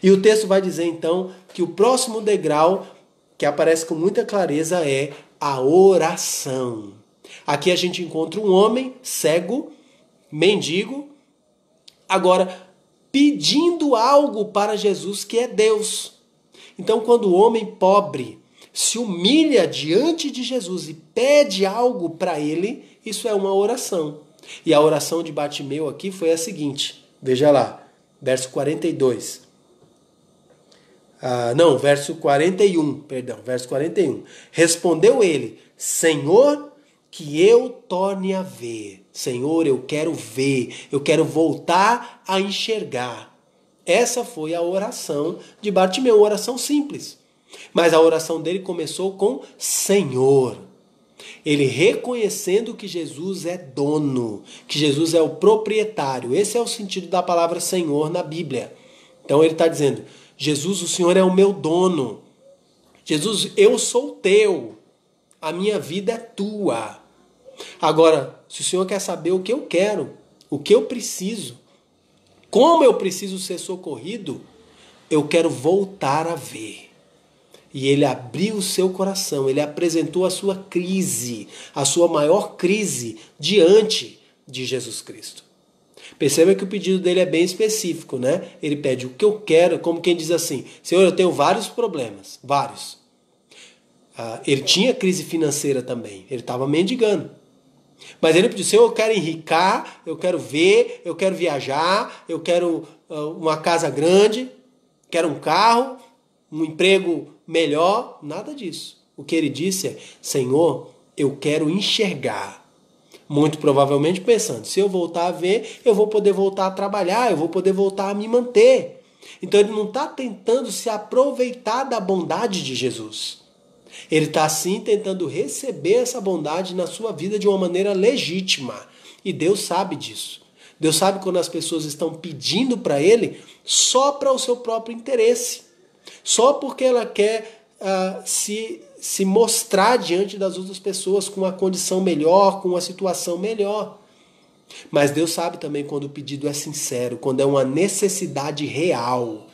E o texto vai dizer então que o próximo degrau, que aparece com muita clareza, é a oração. Aqui a gente encontra um homem cego, mendigo, agora pedindo algo para Jesus que é Deus. Então quando o homem pobre se humilha diante de Jesus e pede algo para ele, isso é uma oração. E a oração de Bartimeu aqui foi a seguinte, veja lá, verso 42. Verso 41. Respondeu ele, Senhor, que eu torne a ver. Senhor, eu quero ver, eu quero voltar a enxergar. Essa foi a oração de Bartimeu, uma oração simples. Mas a oração dele começou com Senhor. Ele reconhecendo que Jesus é dono, que Jesus é o proprietário. Esse é o sentido da palavra Senhor na Bíblia. Então ele está dizendo, Jesus, o Senhor é o meu dono. Jesus, eu sou teu. A minha vida é tua. Agora, se o Senhor quer saber o que eu quero, o que eu preciso, como eu preciso ser socorrido, eu quero voltar a ver. E ele abriu o seu coração, ele apresentou a sua crise, a sua maior crise diante de Jesus Cristo. Perceba que o pedido dele é bem específico, né? Ele pede o que eu quero, como quem diz assim, Senhor, eu tenho vários problemas, vários. Ele tinha crise financeira também, ele estava mendigando. Mas ele pediu, Senhor, eu quero enricar, eu quero ver, eu quero viajar, eu quero uma casa grande, quero um carro, um emprego melhor, nada disso. O que ele disse é, Senhor, eu quero enxergar. Muito provavelmente pensando, se eu voltar a ver, eu vou poder voltar a trabalhar, eu vou poder voltar a me manter. Então ele não está tentando se aproveitar da bondade de Jesus. Ele está sim tentando receber essa bondade na sua vida de uma maneira legítima. E Deus sabe disso. Deus sabe quando as pessoas estão pedindo para Ele só para o seu próprio interesse. Só porque ela quer se mostrar diante das outras pessoas com uma condição melhor, com uma situação melhor. Mas Deus sabe também quando o pedido é sincero, quando é uma necessidade real.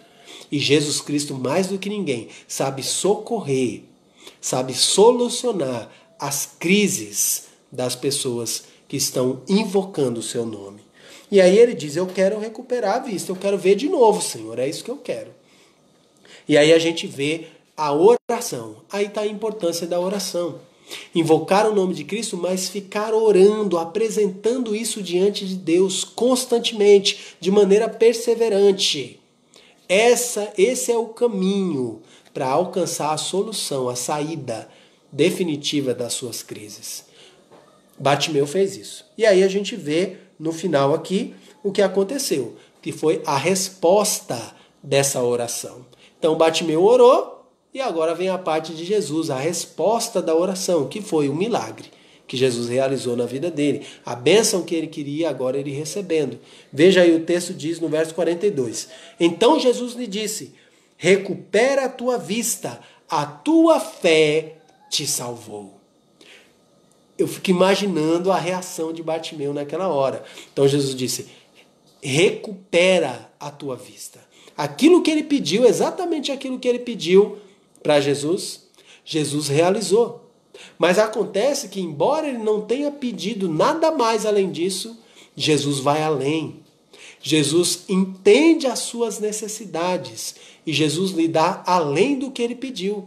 E Jesus Cristo, mais do que ninguém, sabe socorrer, sabe solucionar as crises das pessoas que estão invocando o seu nome. E aí ele diz, eu quero recuperar a vista, eu quero ver de novo, Senhor, é isso que eu quero. E aí a gente vê a oração. Aí está a importância da oração. Invocar o nome de Cristo, mas ficar orando, apresentando isso diante de Deus constantemente, de maneira perseverante. Esse é o caminho para alcançar a solução, a saída definitiva das suas crises. Bartimeu fez isso. E aí a gente vê no final aqui o que aconteceu, que foi a resposta dessa oração. Então Bartimeu orou e agora vem a parte de Jesus, a resposta da oração, que foi o milagre que Jesus realizou na vida dele. A bênção que ele queria, agora ele recebendo. Veja aí o texto diz no verso 42. Então Jesus lhe disse, recupera a tua vista, a tua fé te salvou. Eu fico imaginando a reação de Bartimeu naquela hora. Então Jesus disse, recupera a tua vista. Aquilo que ele pediu, exatamente aquilo que ele pediu para Jesus, Jesus realizou. Mas acontece que, embora ele não tenha pedido nada mais além disso, Jesus vai além. Jesus entende as suas necessidades e Jesus lhe dá além do que ele pediu.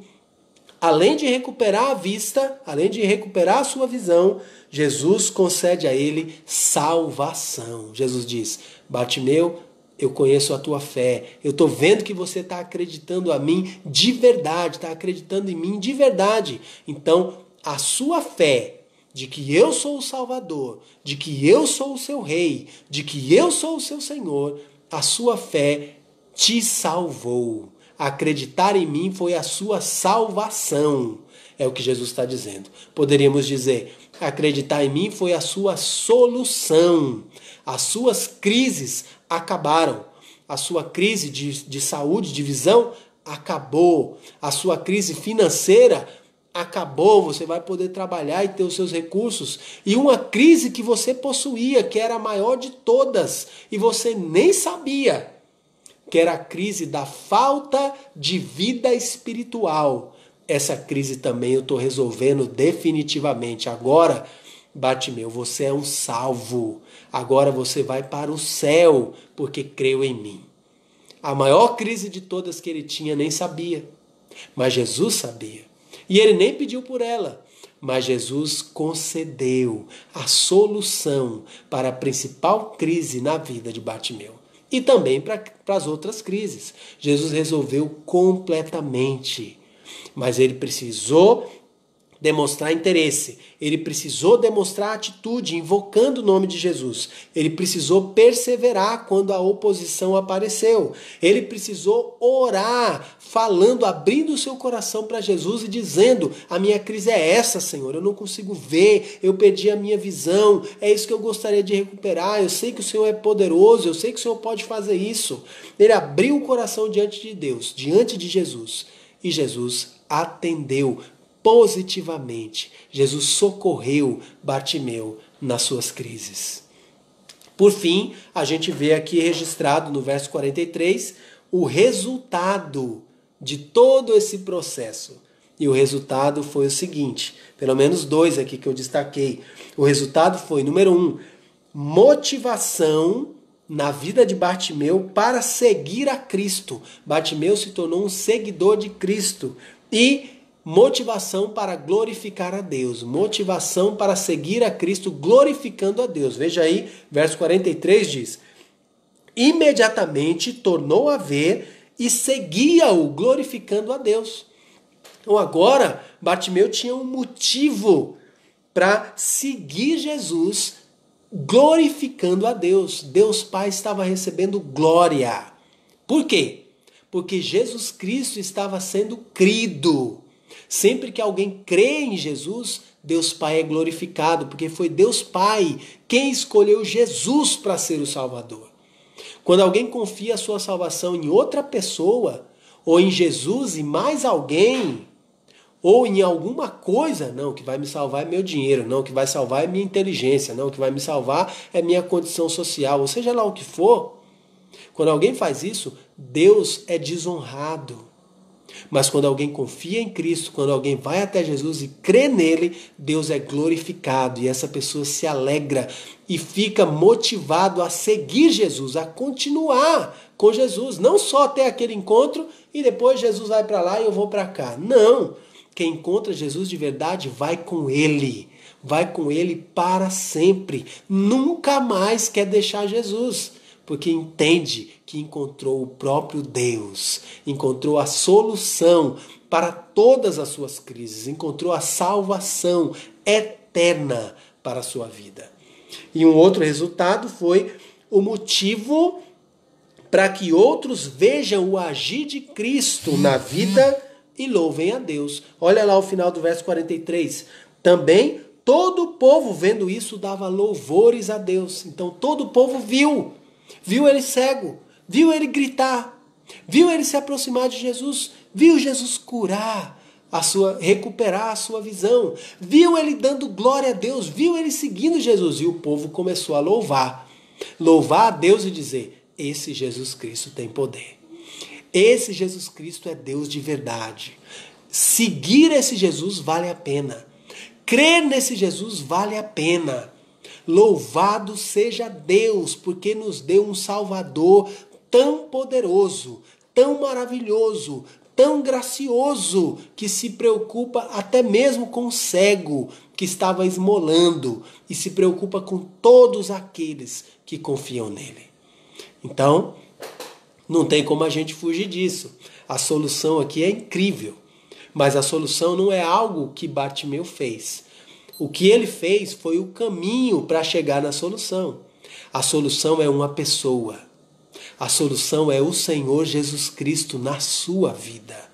Além de recuperar a vista, além de recuperar a sua visão, Jesus concede a ele salvação. Jesus diz: Bartimeu, eu conheço a tua fé, eu estou vendo que você está acreditando a mim de verdade, está acreditando em mim de verdade. Então, a sua fé de que eu sou o Salvador, de que eu sou o seu Rei, de que eu sou o seu Senhor, a sua fé te salvou. Acreditar em mim foi a sua salvação. É o que Jesus está dizendo. Poderíamos dizer, acreditar em mim foi a sua solução. As suas crises acabaram. A sua crise de saúde, de visão, acabou. A sua crise financeira acabou. Você vai poder trabalhar e ter os seus recursos. E uma crise que você possuía, que era a maior de todas, e você nem sabia, que era a crise da falta de vida espiritual. Essa crise também eu estou resolvendo definitivamente. Agora, Bartimeu, você é um salvo. Agora você vai para o céu, porque creu em mim. A maior crise de todas que ele tinha, nem sabia. Mas Jesus sabia. E ele nem pediu por ela. Mas Jesus concedeu a solução para a principal crise na vida de Bartimeu. E também para as outras crises. Jesus resolveu completamente. Mas ele precisou demonstrar interesse. Ele precisou demonstrar atitude, invocando o nome de Jesus. Ele precisou perseverar quando a oposição apareceu. Ele precisou orar, falando, abrindo o seu coração para Jesus e dizendo: a minha crise é essa, Senhor, eu não consigo ver, eu perdi a minha visão, é isso que eu gostaria de recuperar, eu sei que o Senhor é poderoso, eu sei que o Senhor pode fazer isso. Ele abriu o coração diante de Deus, diante de Jesus, e Jesus atendeu positivamente. Jesus socorreu Bartimeu nas suas crises. Por fim, a gente vê aqui registrado no verso 43 o resultado de todo esse processo. E o resultado foi o seguinte, pelo menos dois aqui que eu destaquei. O resultado foi, número 1, motivação na vida de Bartimeu para seguir a Cristo. Bartimeu se tornou um seguidor de Cristo. E motivação para glorificar a Deus. Motivação para seguir a Cristo glorificando a Deus. Veja aí, verso 43 diz: imediatamente tornou a ver e seguia-o glorificando a Deus. Então agora, Bartimeu tinha um motivo para seguir Jesus glorificando a Deus. Deus Pai estava recebendo glória. Por quê? Porque Jesus Cristo estava sendo crido. Sempre que alguém crê em Jesus, Deus Pai é glorificado, porque foi Deus Pai quem escolheu Jesus para ser o Salvador. Quando alguém confia a sua salvação em outra pessoa, ou em Jesus e mais alguém, ou em alguma coisa, não, o que vai me salvar é meu dinheiro, não, o que vai salvar é minha inteligência, não, o que vai me salvar é minha condição social, ou seja lá o que for, quando alguém faz isso, Deus é desonrado. Mas quando alguém confia em Cristo, quando alguém vai até Jesus e crê nele, Deus é glorificado e essa pessoa se alegra e fica motivado a seguir Jesus, a continuar com Jesus. Não só até aquele encontro e depois Jesus vai para lá e eu vou para cá. Não! Quem encontra Jesus de verdade vai com ele para sempre. Nunca mais quer deixar Jesus. Porque entende que encontrou o próprio Deus, encontrou a solução para todas as suas crises, encontrou a salvação eterna para a sua vida. E um outro resultado foi o motivo para que outros vejam o agir de Cristo na vida e louvem a Deus. Olha lá o final do verso 43. Também todo o povo vendo isso dava louvores a Deus. Então todo o povo viu ele cego, viu ele gritar, viu ele se aproximar de Jesus, viu Jesus curar, recuperar a sua visão, viu ele dando glória a Deus, viu ele seguindo Jesus e o povo começou a louvar a Deus e dizer: esse Jesus Cristo tem poder, esse Jesus Cristo é Deus de verdade, seguir esse Jesus vale a pena, crer nesse Jesus vale a pena. Louvado seja Deus, porque nos deu um Salvador tão poderoso, tão maravilhoso, tão gracioso, que se preocupa até mesmo com o cego que estava esmolando e se preocupa com todos aqueles que confiam nele. Então, não tem como a gente fugir disso. A solução aqui é incrível, mas a solução não é algo que Bartimeu fez. O que ele fez foi o caminho para chegar na solução. A solução é uma pessoa. A solução é o Senhor Jesus Cristo na sua vida.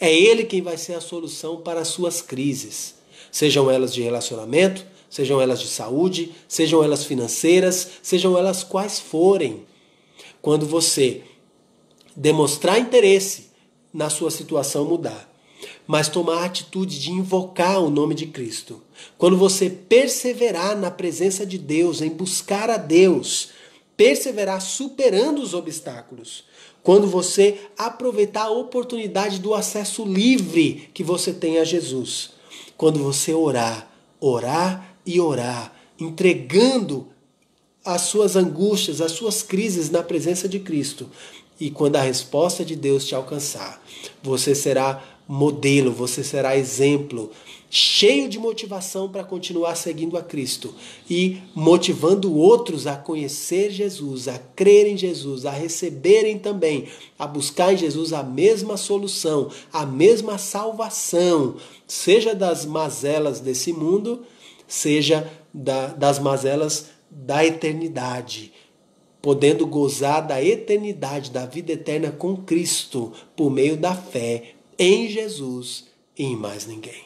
É Ele quem vai ser a solução para as suas crises. Sejam elas de relacionamento, sejam elas de saúde, sejam elas financeiras, sejam elas quais forem. Quando você demonstrar interesse na sua situação mudar, mas tomar a atitude de invocar o nome de Cristo. Quando você perseverar na presença de Deus, em buscar a Deus, perseverar superando os obstáculos. Quando você aproveitar a oportunidade do acesso livre que você tem a Jesus. Quando você orar e orar, entregando as suas angústias, as suas crises na presença de Cristo. E quando a resposta de Deus te alcançar, você será modelo, você será exemplo, cheio de motivação para continuar seguindo a Cristo e motivando outros a conhecer Jesus, a crer em Jesus, a receberem também, a buscar em Jesus a mesma solução, a mesma salvação, seja das mazelas desse mundo, seja das mazelas da eternidade, podendo gozar da eternidade, da vida eterna com Cristo, por meio da fé em Jesus e em mais ninguém.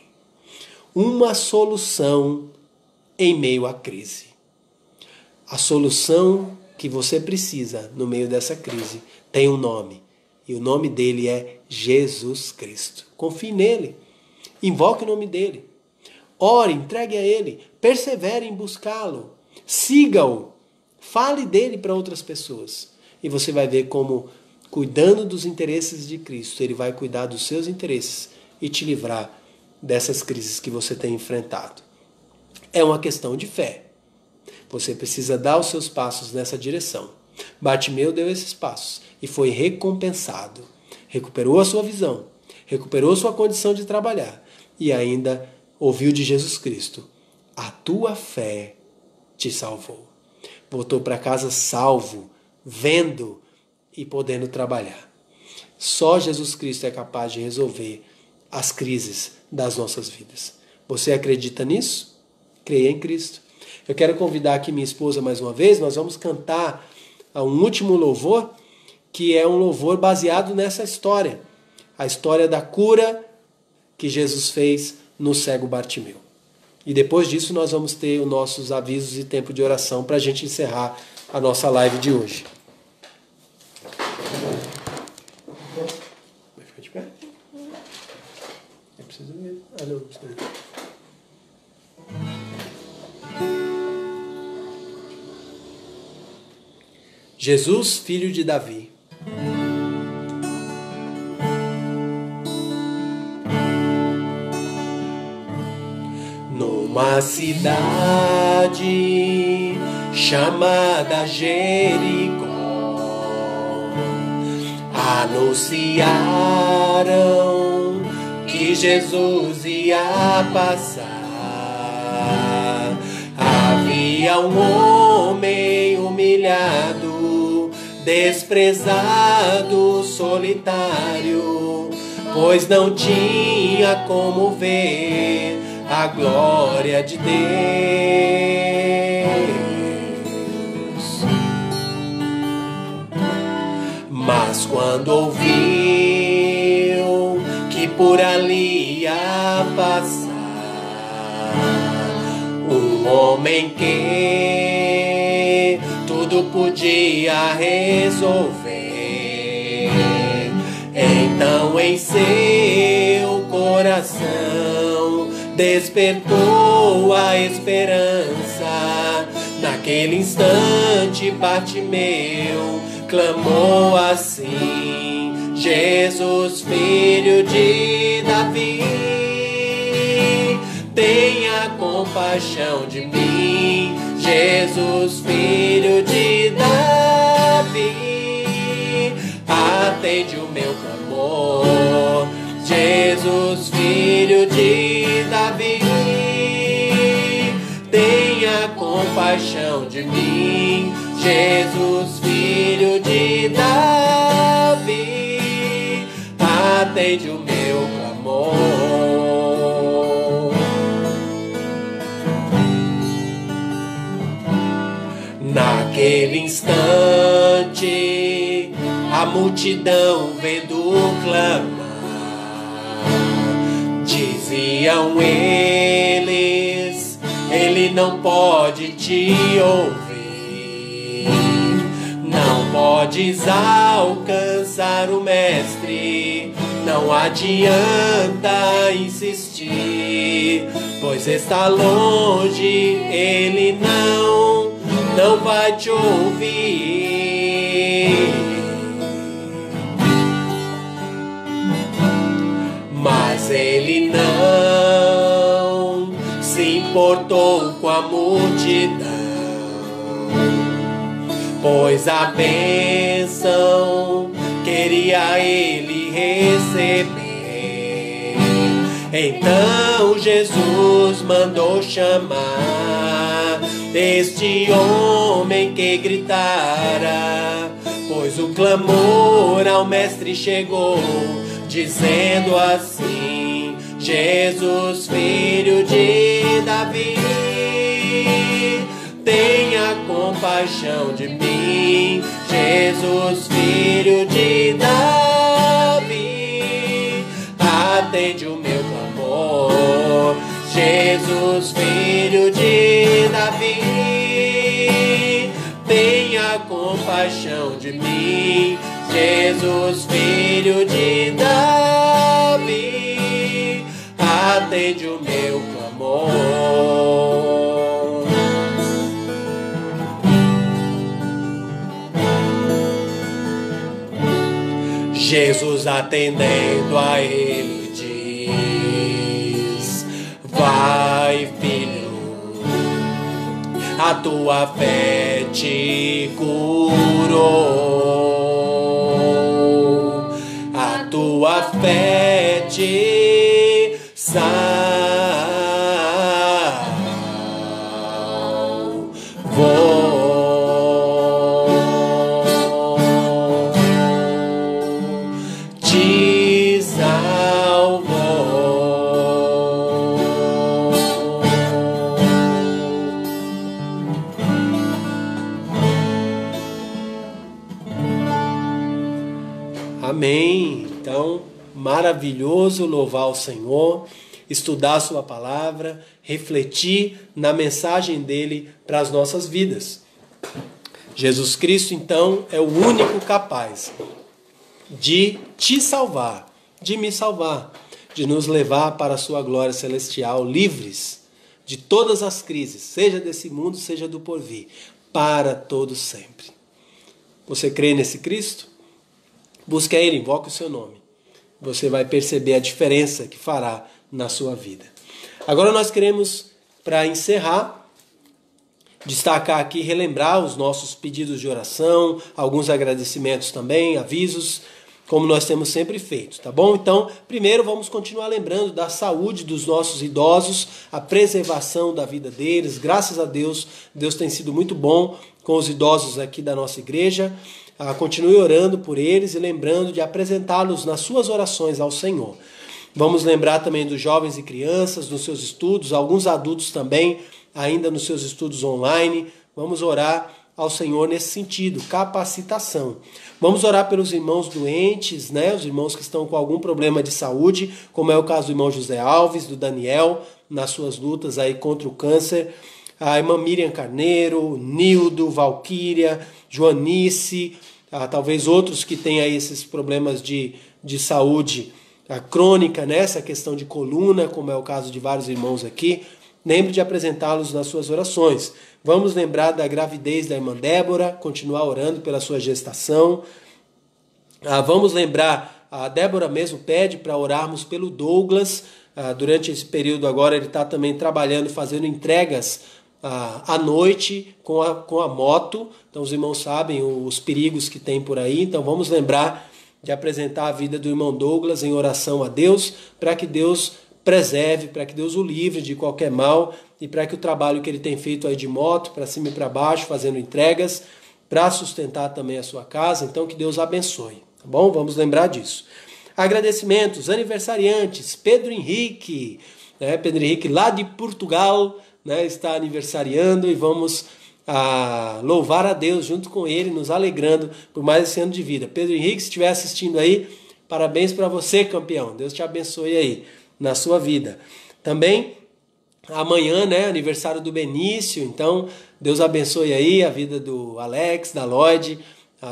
Uma solução em meio à crise. A solução que você precisa no meio dessa crise tem um nome. E o nome dele é Jesus Cristo. Confie nele. Invoque o nome dele. Ore, entregue a ele. Persevere em buscá-lo. Siga-o. Fale dele para outras pessoas. E você vai ver como, cuidando dos interesses de Cristo, ele vai cuidar dos seus interesses e te livrar dessas crises que você tem enfrentado. É uma questão de fé. Você precisa dar os seus passos nessa direção. Bartimeu deu esses passos e foi recompensado. Recuperou a sua visão, recuperou sua condição de trabalhar e ainda ouviu de Jesus Cristo: a tua fé te salvou. Voltou para casa salvo, vendo e podendo trabalhar. Só Jesus Cristo é capaz de resolver as crises das nossas vidas. Você acredita nisso? Creia em Cristo. Eu quero convidar aqui minha esposa mais uma vez. Nós vamos cantar um último louvor, que é um louvor baseado nessa história. A história da cura que Jesus fez no cego Bartimeu. E depois disso nós vamos ter os nossos avisos e tempo de oração para a gente encerrar a nossa live de hoje. Vai ficar de pé? É preciso ver. Ah, não, precisa. Jesus, filho de Davi. Numa cidade chamada Jericó, anunciaram que Jesus ia passar. Havia um homem humilhado, desprezado, solitário, pois não tinha como ver a glória de Deus. Mas quando ouviu que por ali ia passar um homem que tudo podia resolver, então em seu coração despertou a esperança. Naquele instante Bartimeu clamou assim: Jesus, filho de Davi, tenha compaixão de mim. Jesus, filho de Davi, atende o meu clamor. Jesus, filho de Davi, tenha compaixão de mim. Jesus, filho de Davi, atende o meu clamor. Naquele instante, a multidão vendo clamar, diziam eles, ele não pode te ouvir, não podes alcançar o mestre, não adianta insistir, pois está longe, ele não vai te ouvir. Mas ele não se importou com a multidão, pois a bênção queria ele receber. Então Jesus mandou chamar este homem que gritara, pois o clamor ao mestre chegou, dizendo assim: Jesus, filho de Davi, tenha compaixão de mim. Jesus, filho de Davi, atende o meu clamor. Jesus, filho de Davi, tenha compaixão de mim. Jesus, filho de Davi, atende o meu clamor. Jesus, atendendo a ele, diz: vai, filho, a tua fé te curou, a tua fé te salvou. Te salvou. Amém. Então, maravilhoso louvar o Senhor, estudar a sua palavra, refletir na mensagem dele para as nossas vidas. Jesus Cristo, então, é o único capaz de te salvar, de me salvar, de nos levar para a sua glória celestial, livres de todas as crises, seja desse mundo, seja do porvir, para todo sempre. Você crê nesse Cristo? Busque a Ele, invoque o seu nome. Você vai perceber a diferença que fará na sua vida. Agora nós queremos, para encerrar, destacar aqui, relembrar os nossos pedidos de oração, alguns agradecimentos também, avisos, como nós temos sempre feito, tá bom? Então, primeiro vamos continuar lembrando da saúde dos nossos idosos, a preservação da vida deles. Graças a Deus, Deus tem sido muito bom com os idosos aqui da nossa igreja. Continue orando por eles e lembrando de apresentá-los nas suas orações ao Senhor. Vamos lembrar também dos jovens e crianças, nos seus estudos, alguns adultos também, ainda nos seus estudos online. Vamos orar ao Senhor nesse sentido, capacitação. Vamos orar pelos irmãos doentes, né? Os irmãos que estão com algum problema de saúde, como é o caso do irmão José Alves, do Daniel, nas suas lutas aí contra o câncer. A irmã Miriam Carneiro, Nildo, Valquíria, Joanice, talvez outros que têm aí esses problemas de saúde crônica, né? Essa questão de coluna, como é o caso de vários irmãos aqui. Lembre de apresentá-los nas suas orações. Vamos lembrar da gravidez da irmã Débora, continuar orando pela sua gestação. Vamos lembrar, a Débora mesmo pede para orarmos pelo Douglas. Durante esse período agora ele está também trabalhando, fazendo entregas à noite com a moto. Então os irmãos sabem os perigos que tem por aí. Então vamos lembrar de apresentar a vida do irmão Douglas em oração a Deus, para que Deus preserve, para que Deus o livre de qualquer mal e para que o trabalho que ele tem feito aí de moto, para cima e para baixo, fazendo entregas, para sustentar também a sua casa. Então que Deus abençoe, tá bom? Vamos lembrar disso. Agradecimentos, aniversariantes, Pedro Henrique, né? Pedro Henrique lá de Portugal, né? Está aniversariando e vamos louvar a Deus junto com ele, nos alegrando por mais esse ano de vida. Pedro Henrique, se estiver assistindo aí, parabéns para você, campeão. Deus te abençoe aí na sua vida. Também amanhã, né, aniversário do Benício, então Deus abençoe aí a vida do Alex, da Lloyd,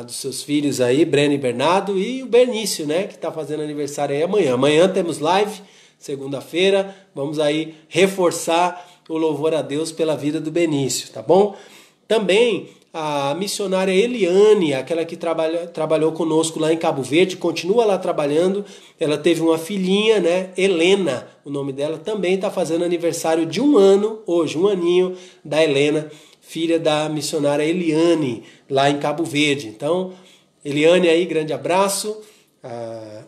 dos seus filhos aí, Breno e Bernardo, e o Benício, né, que está fazendo aniversário aí amanhã. Amanhã temos live, segunda-feira, vamos aí reforçar o louvor a Deus pela vida do Benício, tá bom? Também a missionária Eliane, aquela que trabalhou conosco lá em Cabo Verde, continua lá trabalhando. Ela teve uma filhinha, né? Helena, o nome dela, também está fazendo aniversário de 1 ano, hoje, 1 aninho da Helena, filha da missionária Eliane, lá em Cabo Verde. Então, Eliane aí, grande abraço,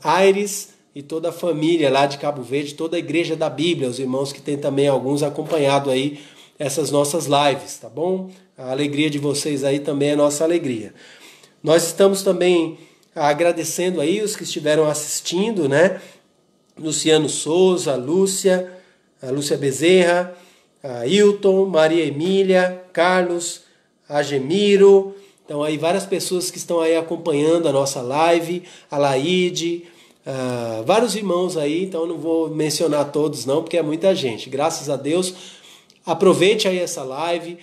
Aires e toda a família lá de Cabo Verde, toda a Igreja da Bíblia, os irmãos que tem também alguns acompanhado aí essas nossas lives, tá bom? A alegria de vocês aí também é nossa alegria. Nós estamos também agradecendo aí os que estiveram assistindo, né? Luciano Souza, a Lúcia Bezerra, a Hilton, Maria Emília, Carlos, Agemiro. Então aí várias pessoas que estão aí acompanhando a nossa live, a Laide, vários irmãos aí, então eu não vou mencionar todos não, porque é muita gente. Graças a Deus, aproveite aí essa live,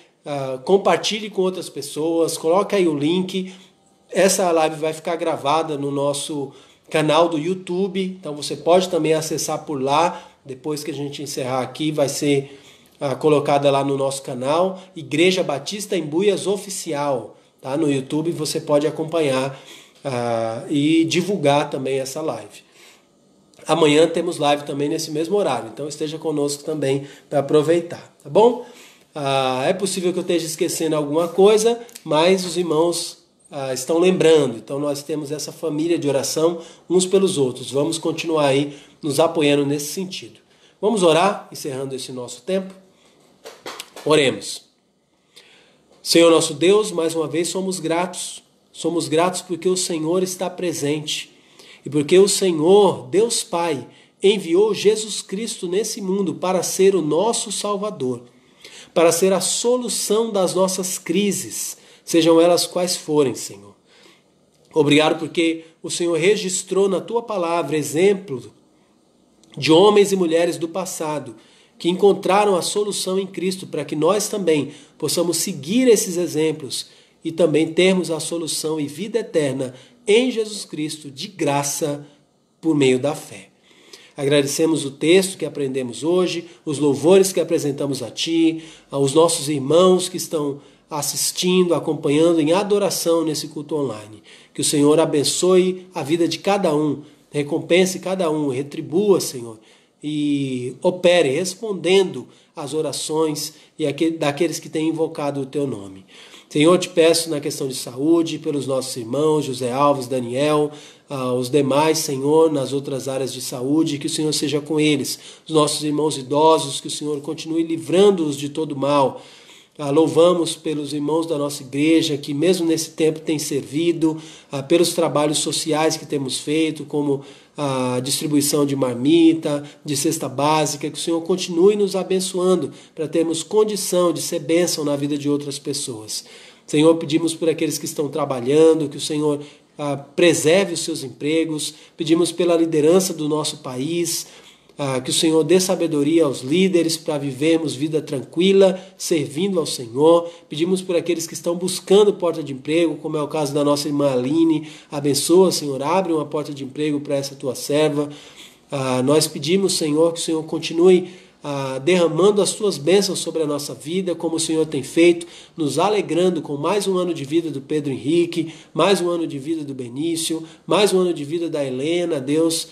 compartilhe com outras pessoas, coloque aí o link. Essa live vai ficar gravada no nosso canal do YouTube, então você pode também acessar por lá. Depois que a gente encerrar aqui, vai ser colocada lá no nosso canal, Igreja Batista Embuias Oficial, tá? No YouTube você pode acompanhar e divulgar também essa live. Amanhã temos live também nesse mesmo horário, então esteja conosco também para aproveitar, tá bom? É possível que eu esteja esquecendo alguma coisa, mas os irmãos estão lembrando. Então nós temos essa família de oração uns pelos outros. Vamos continuar aí nos apoiando nesse sentido. Vamos orar, encerrando esse nosso tempo? Oremos. Senhor nosso Deus, mais uma vez somos gratos. Somos gratos porque o Senhor está presente e porque o Senhor, Deus Pai, enviou Jesus Cristo nesse mundo para ser o nosso Salvador, para ser a solução das nossas crises, sejam elas quais forem, Senhor. Obrigado porque o Senhor registrou na Tua palavra exemplo de homens e mulheres do passado que encontraram a solução em Cristo, para que nós também possamos seguir esses exemplos e também termos a solução e vida eterna em Jesus Cristo, de graça, por meio da fé. Agradecemos o texto que aprendemos hoje, os louvores que apresentamos a Ti, aos nossos irmãos que estão assistindo, acompanhando em adoração nesse culto online. Que o Senhor abençoe a vida de cada um, recompense cada um, retribua, Senhor, e opere respondendo às orações daqueles que têm invocado o Teu nome. Senhor, te peço na questão de saúde, pelos nossos irmãos, José Alves, Daniel, os demais, Senhor, nas outras áreas de saúde, que o Senhor seja com eles. Os nossos irmãos idosos, que o Senhor continue livrando-os de todo mal. Louvamos pelos irmãos da nossa igreja, que mesmo nesse tempo têm servido, pelos trabalhos sociais que temos feito, como a distribuição de marmita, de cesta básica, que o Senhor continue nos abençoando para termos condição de ser bênção na vida de outras pessoas. Senhor, pedimos por aqueles que estão trabalhando, que o Senhor preserve os seus empregos, pedimos pela liderança do nosso país, que o Senhor dê sabedoria aos líderes para vivermos vida tranquila, servindo ao Senhor. Pedimos por aqueles que estão buscando porta de emprego, como é o caso da nossa irmã Aline. Abençoa, Senhor, abre uma porta de emprego para essa tua serva. Nós pedimos, Senhor, que o Senhor continue derramando as tuas bênçãos sobre a nossa vida, como o Senhor tem feito, nos alegrando com mais um ano de vida do Pedro Henrique, mais um ano de vida do Benício, mais um ano de vida da Helena, Deus.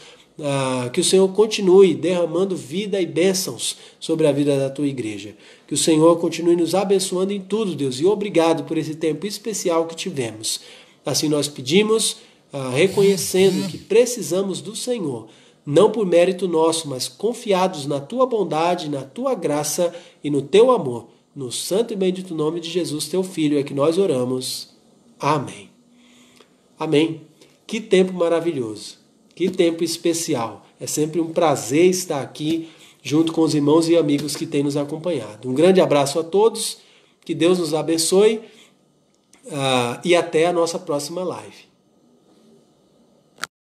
Que o Senhor continue derramando vida e bênçãos sobre a vida da tua igreja. Que o Senhor continue nos abençoando em tudo, Deus. E obrigado por esse tempo especial que tivemos. Assim nós pedimos, reconhecendo que precisamos do Senhor, não por mérito nosso, mas confiados na tua bondade, na tua graça e no teu amor. No santo e bendito nome de Jesus, teu Filho, é que nós oramos. Amém. Amém. Que tempo maravilhoso. Que tempo especial. É sempre um prazer estar aqui junto com os irmãos e amigos que têm nos acompanhado. Um grande abraço a todos. Que Deus nos abençoe. E até a nossa próxima live.